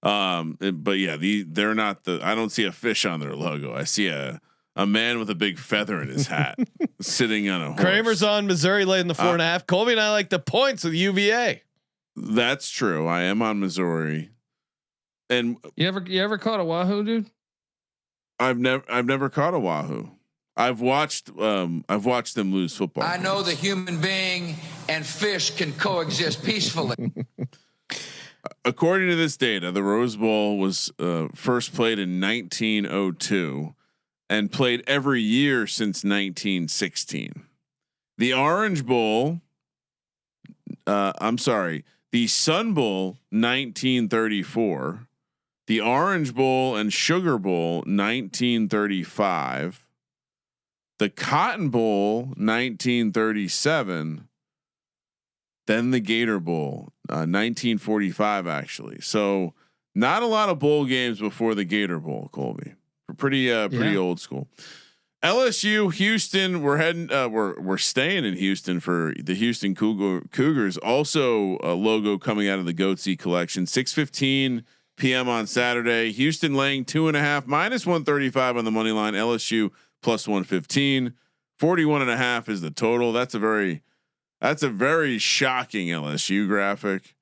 But yeah, they're not the. I don't see a fish on their logo. I see a man with a big feather in his hat sitting on a horse. Kramer's on Missouri laying the 4.5. Colby and I like the points with UVA. That's true. I am on Missouri. And you ever caught a wahoo, dude? I've never caught a wahoo. I've watched them lose football. I know the human being and fish can coexist peacefully. According to this data, the Rose Bowl was first played in 1902 and played every year since 1916. The Orange Bowl, the Sun Bowl 1934, the Orange Bowl and Sugar Bowl 1935. The Cotton Bowl 1937, then the Gator Bowl 1945 actually. So not a lot of bowl games before the Gator Bowl, Colby. Pretty old school. LSU, Houston, we're staying in Houston for the Houston Cougars. Also a logo coming out of the Goatsy collection. 6:15 p.m. on Saturday. Houston laying 2.5 -135 on the money line. LSU +115. 41.5 is the total. That's a very shocking LSU graphic.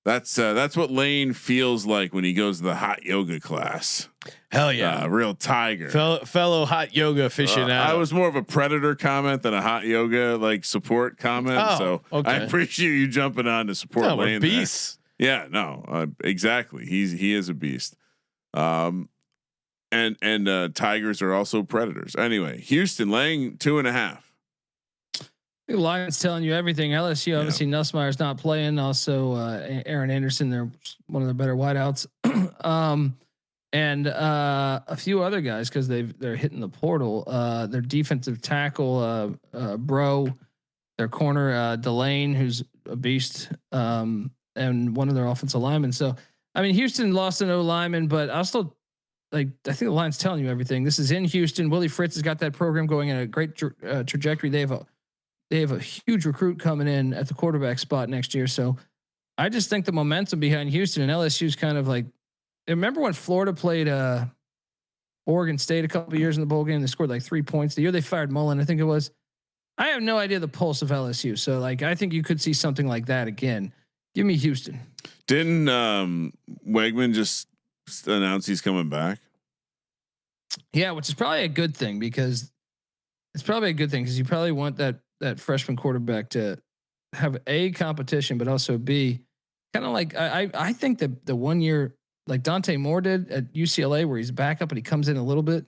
That's what Lane feels like when he goes to the hot yoga class. Hell yeah, real tiger, fellow hot yoga aficionado. I was more of a predator comment than a hot yoga support comment. So okay. I appreciate you jumping on to support Lane. Beasts. Yeah, no, exactly. He is a beast. And tigers are also predators. Anyway, Houston laying 2.5. The Lions telling you everything. LSU obviously Nussmeier's not playing. Also, Aaron Anderson, they're one of the better wideouts, and a few other guys because they're hitting the portal. Their defensive tackle, Bro, their corner, Delane, who's a beast, and one of their offensive linemen. So, I mean, Houston lost an O lineman, but I'll still. I think the Lions telling you everything. This is in Houston. Willie Fritz has got that program going in a great trajectory. They have a huge recruit coming in at the quarterback spot next year. So I just think the momentum behind Houston and LSU's kind of like. Remember when Florida played Oregon State a couple of years in the bowl game? They scored like 3 points. The year they fired Mullen, I think it was. I have no idea the pulse of LSU. So I think you could see something like that again. Give me Houston. Didn't Wegman just announce he's coming back? Yeah, which is probably a good thing because you probably want that freshman quarterback to have A, competition, but also B, kind of like I think that the 1 year like Dante Moore did at UCLA where he's back up and he comes in a little bit.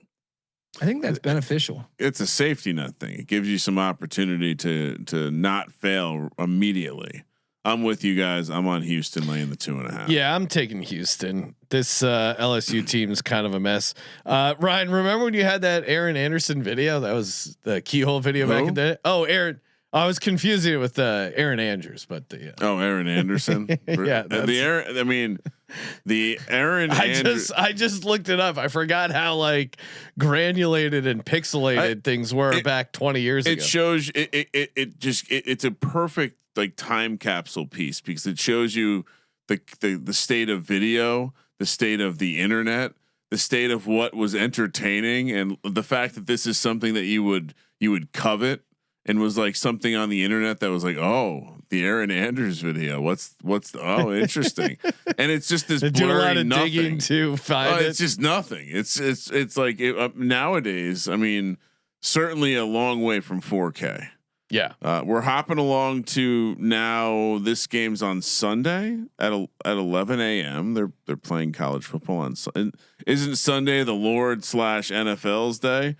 I think that's beneficial. It's a safety net thing. It gives you some opportunity to not fail immediately. I'm with you guys. I'm on Houston laying the 2.5. Yeah, I'm taking Houston. This LSU team is kind of a mess. Ryan, remember when you had that Aaron Anderson video? That was the keyhole video back in the day. Oh, Aaron. I was confusing it with Aaron Andrews, but Aaron Anderson. Yeah, the Aaron. I mean, the Aaron. I just looked it up. I forgot how granulated and pixelated things were back 20 years ago. It shows it's a perfect time capsule piece because it shows you the state of video, the state of the internet, the state of what was entertaining, and the fact that this is something that you would covet. And was something on the internet that was the Aaron Andrews video. What's interesting. And it's just this blurry nothing. Digging to find it's just nothing. It's like nowadays. I mean, certainly a long way from 4K. Yeah. We're hopping along to now. This game's on Sunday at 11 a.m. They're playing college football on. Isn't Sunday the Lord/NFL's day?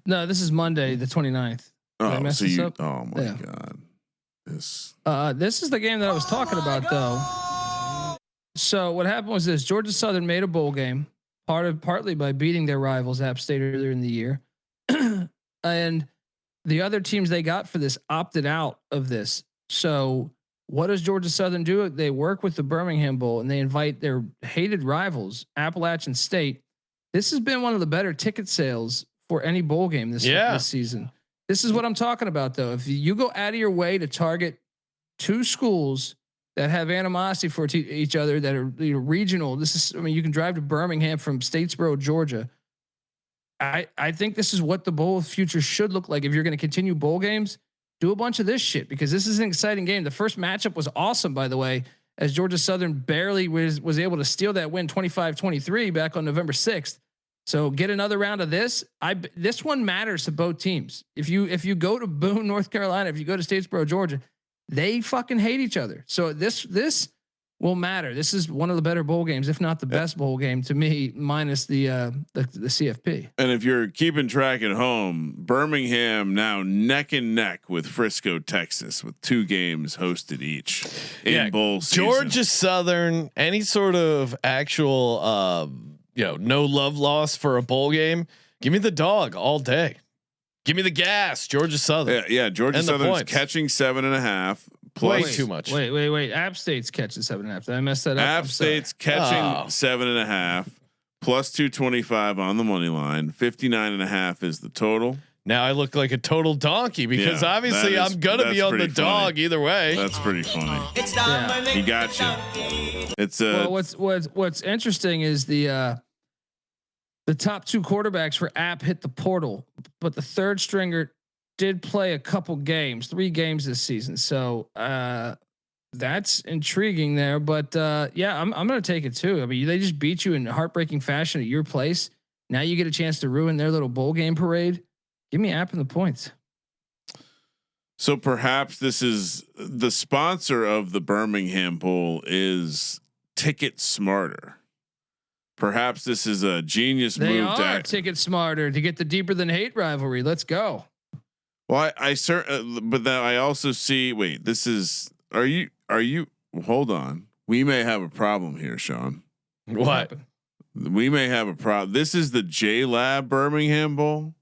No, this is Monday, the 29th. Oh, so you? Oh my God! This is the game that I was talking about, though. So what happened was this: Georgia Southern made a bowl game, partly by beating their rivals App State earlier in the year, and the other teams they got for this opted out of this. So what does Georgia Southern do? They work with the Birmingham Bowl and they invite their hated rivals, Appalachian State. This has been one of the better ticket sales for any bowl game this season. This is what I'm talking about, though. If you go out of your way to target two schools that have animosity for each other that are regional. This is, I mean, you can drive to Birmingham from Statesboro, Georgia. I think this is what the bowl future should look like. If you're going to continue bowl games, do a bunch of this shit, because this is an exciting game. The first matchup was awesome, by the way, as Georgia Southern barely was able to steal that win 25-23 back on November 6th. So get another round of this. This one matters to both teams. If you go to Boone, North Carolina, if you go to Statesboro, Georgia, they fucking hate each other. So this will matter. This is one of the better bowl games, if not the best bowl game to me, minus the CFP. And if you're keeping track at home, Birmingham now neck and neck with Fresno, Texas, with 2 games hosted each in bowl season. Georgia Southern, any sort of actual, no love loss for a bowl game. Give me the dog all day. Give me the gas, Georgia Southern. Yeah, Georgia Southern's catching 7.5. Plus, way too much. Wait. App State's catching 7.5. Did I mess that up? App State's catching 7.5 plus 225 on the money line. 59.5 is the total. Now I look like a total donkey because obviously I'm gonna be on the dog either way. That's pretty funny. He got you. It's well, what's interesting is the top 2 quarterbacks for App hit the portal, but the third stringer did play a couple games, 3 games this season. So that's intriguing there. But I'm going to take it too. I mean, they just beat you in heartbreaking fashion at your place. Now you get a chance to ruin their little bowl game parade. Give me App and the points. So perhaps this is the sponsor of the Birmingham Bowl is Ticket Smarter. Perhaps this is a genius move. They are Ticket Smarter to get the deeper than hate rivalry. Let's go. Well, I but then I also see. Wait, this is. Are you? Hold on. We may have a problem here, Sean. What? We may have a problem. This is the J Lab Birmingham Bowl.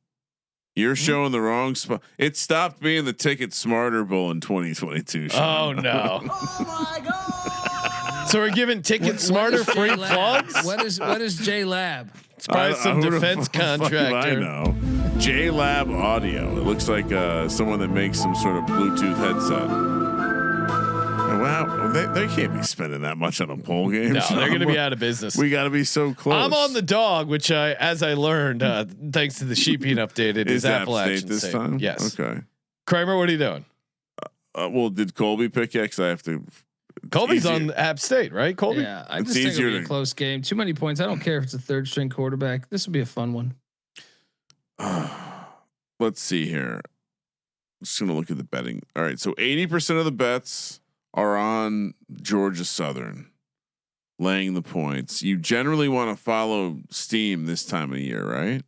You're showing the wrong spot. It stopped being the Ticket Smarter Bowl in 2022. Sean. Oh no! Oh my god! So we're giving Ticket Smarter free plugs. What is J Lab? It's probably some defense contractor. I know. J Lab Audio. It looks like someone that makes some sort of Bluetooth headset. Wow, they can't be spending that much on a bowl game. No, they're going to be out of business. We got to be so close. I'm on the dog, which as I learned, thanks to the sheep being updated, is Appalachian this time. Yes. Okay. Kramer, what are you doing? Well, did Colby pick X? I have to. Colby's on App State, right? Colby. Yeah, I just think it'll be a close game. Too many points. I don't care if it's a third string quarterback. This will be a fun one. Let's see here. I'm just gonna look at the betting. All right, so 80% of the bets are on Georgia Southern laying the points. You generally want to follow steam this time of year, right?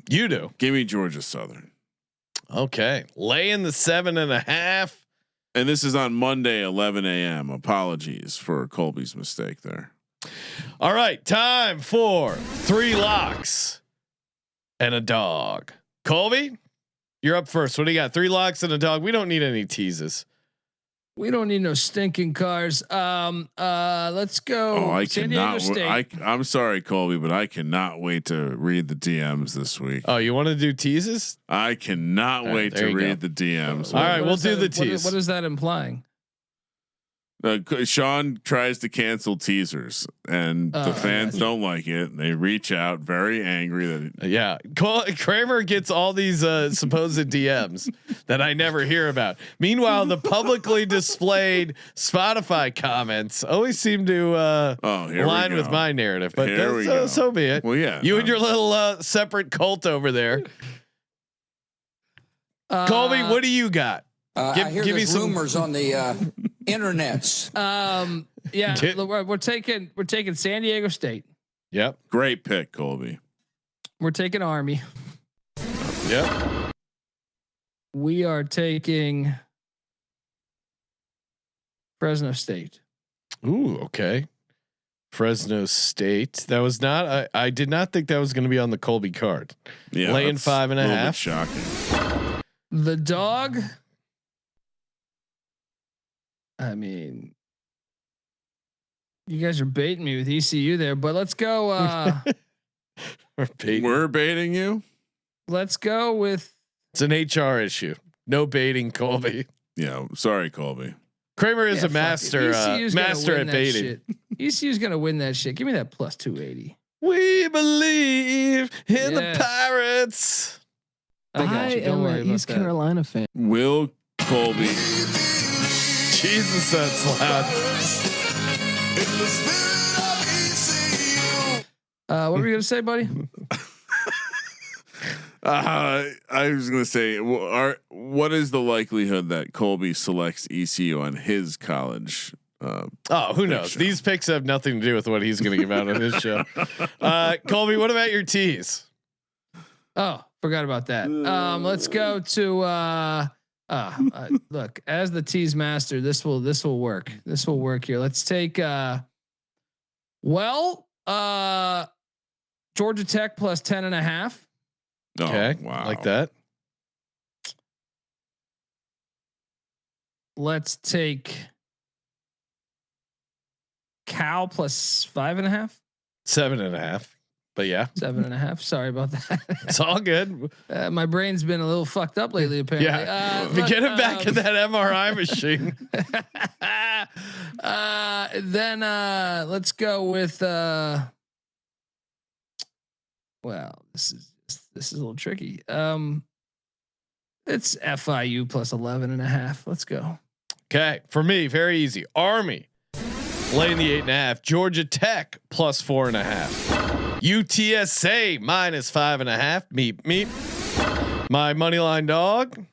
You do. Give me Georgia Southern. Okay, laying the 7.5. And this is on Monday, 11 a.m. Apologies for Colby's mistake there. All right, time for 3 locks and a dog. Colby, you're up first. What do you got? 3 locks and a dog. We don't need any teases. We don't need no stinking cars. Let's go. Oh, I San cannot. Diego State. I'm sorry, Colby, but I cannot wait to read the DMs this week. Oh, you want to do teases? I cannot wait to read the DMs. All right, we'll do the tease. What is that implying? Sean tries to cancel teasers, and the fans don't like it. They reach out very angry that Kramer gets all these supposed DMs that I never hear about. Meanwhile, the publicly displayed Spotify comments always seem to align with my narrative. But so be it. Well, yeah, you and your little separate cult over there. Colby, what do you got? I hear there's rumors on the internets. We're taking San Diego State. Yep. Great pick, Colby. We're taking Army. Yep. We are taking Fresno State. Ooh, okay. Fresno State. That was not. I did not think that was going to be on the Colby card. Yeah, laying 5.5. Shocking. The dog. I mean, you guys are baiting me with ECU there, but let's go. We're baiting you. Let's go with. It's an HR issue. No baiting, Colby. Yeah, sorry, Colby. Kramer is a master master at baiting. ECU's gonna win that shit. Give me that plus 280. We believe in the Pirates. I am an East Carolina fan. Will Colby? Jesus, that's loud. What were you gonna say, buddy? I was gonna say, what is the likelihood that Colby selects ECU on his college? Who knows? Show. These picks have nothing to do with what he's going to give out on his show. Colby, what about your teas? Oh, forgot about that. Let's go to look, as the teas master, this will work. This will work here. Let's take Georgia Tech plus 10.5. Okay, wow. Like that. Let's take Cal plus 5.5. 7.5. But yeah, 7.5. Sorry about that. It's all good. My brain's been a little fucked up lately, apparently. Yeah, get him back in that MRI machine. Then let's go with. Well, this is a little tricky. It's FIU plus 11.5. Let's go. Okay, for me, very easy. Army laying the 8.5. Georgia Tech plus 4.5. UTSA minus 5.5. Meep. My money line dog.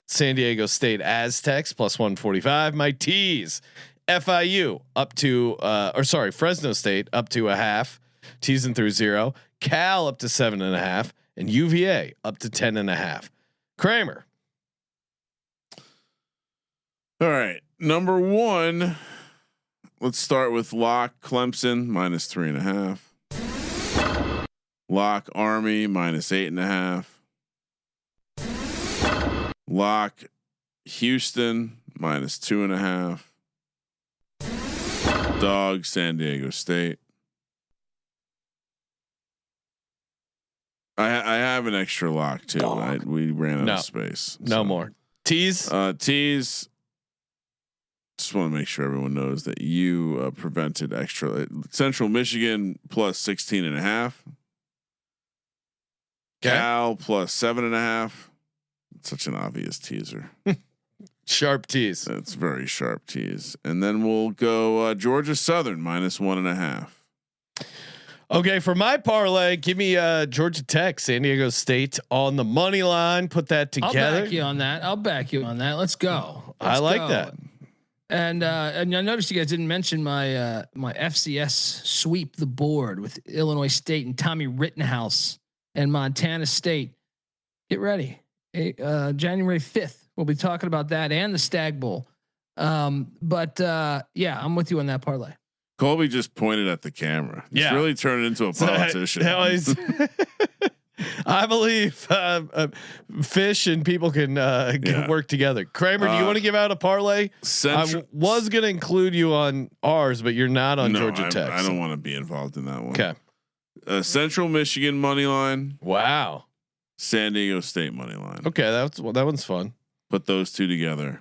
San Diego State Aztecs plus 145. My teas. FIU up to Fresno State up to 0.5. Teasing through 0. Cal up to 7.5. And UVA up to 10.5. Kramer. All right, number 1. Let's start with lock Clemson minus 3.5. Lock Army minus 8.5. Lock Houston minus 2.5. Dog San Diego State. I have an extra lock too. We ran out of space. No more teas. Teas. Just want to make sure everyone knows that you prevented extra. Central Michigan plus 16.5. Cal plus 7.5. Such an obvious teaser. Sharp tease. That's very sharp tease. And then we'll go Georgia Southern minus 1.5. Okay, for my parlay, give me Georgia Tech, San Diego State on the money line. Put that together. I'll back you on that. Let's go. I like that. And I noticed you guys didn't mention my my FCS sweep the board with Illinois State and Tommy Rittenhouse and Montana State. Get ready. January 5th. We'll be talking about that and the Stag Bowl. But I'm with you on that parlay. Colby just pointed at the camera. He's really turned into a politician. I believe fish and people can work together. Kramer, do you want to give out a parlay? I was going to include you on ours, but you're not on Georgia Tech. I don't want to be involved in that one. Okay. Central Michigan money line. Wow. San Diego State money line. Okay, that one's fun. Put those two together.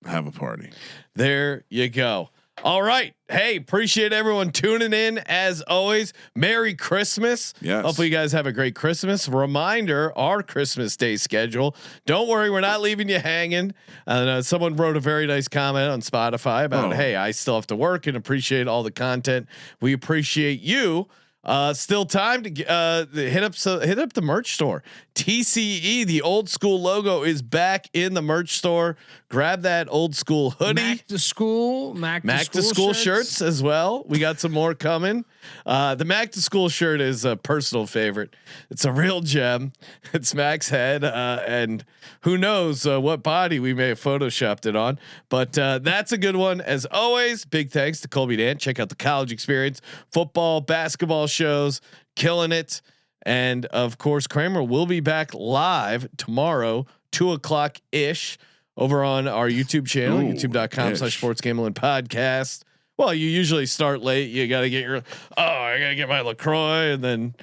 Have a party. There you go. All right. Hey, appreciate everyone tuning in as always. Merry Christmas. Yes. Hopefully you guys have a great Christmas. Reminder, our Christmas Day schedule. Don't worry, we're not leaving you hanging. Someone wrote a very nice comment on Spotify about, hey, I still have to work and appreciate all the content. We appreciate you. Still time to hit up the merch store. TCE, the old school logo is back in the merch store. Grab that old school hoodie. Mac to school shirts as well. We got some more coming. The Mac to school shirt is a personal favorite. It's a real gem. It's Mac's head, and who knows what body we may have photoshopped it on. But that's a good one as always. Big thanks to Colby Dant. Check out the college experience, football, basketball shows, killing it. And of course, Kramer will be back live tomorrow, 2:00 ish, over on our YouTube channel, youtube.com/sportsgambling podcast. Well, you usually start late. You got to get I got to get my LaCroix and then,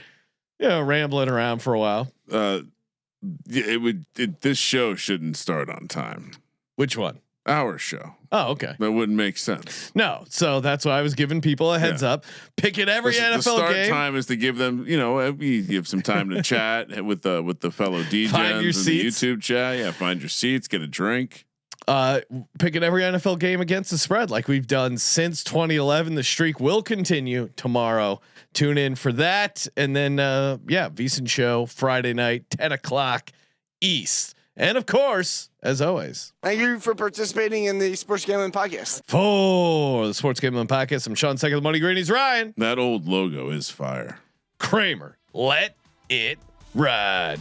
rambling around for a while. This show shouldn't start on time. Which one? Our show. Oh, okay. That wouldn't make sense. No, so that's why I was giving people a heads up. Pick it every NFL the start game. Time is to give them, you give some time to chat with the fellow DJs Find your in seats. the YouTube chat. Yeah, find your seats, get a drink. Pick it every NFL game against the spread, like we've done since 2011. The streak will continue tomorrow. Tune in for that, and then VSiN show Friday night, 10:00 East. And of course, as always, thank you for participating in the Sports Gambling Podcast. For the Sports Gambling Podcast, I'm Sean Second, the Money Green. He's Ryan. That old logo is fire. Kramer, let it ride.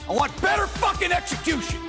I want better fucking execution.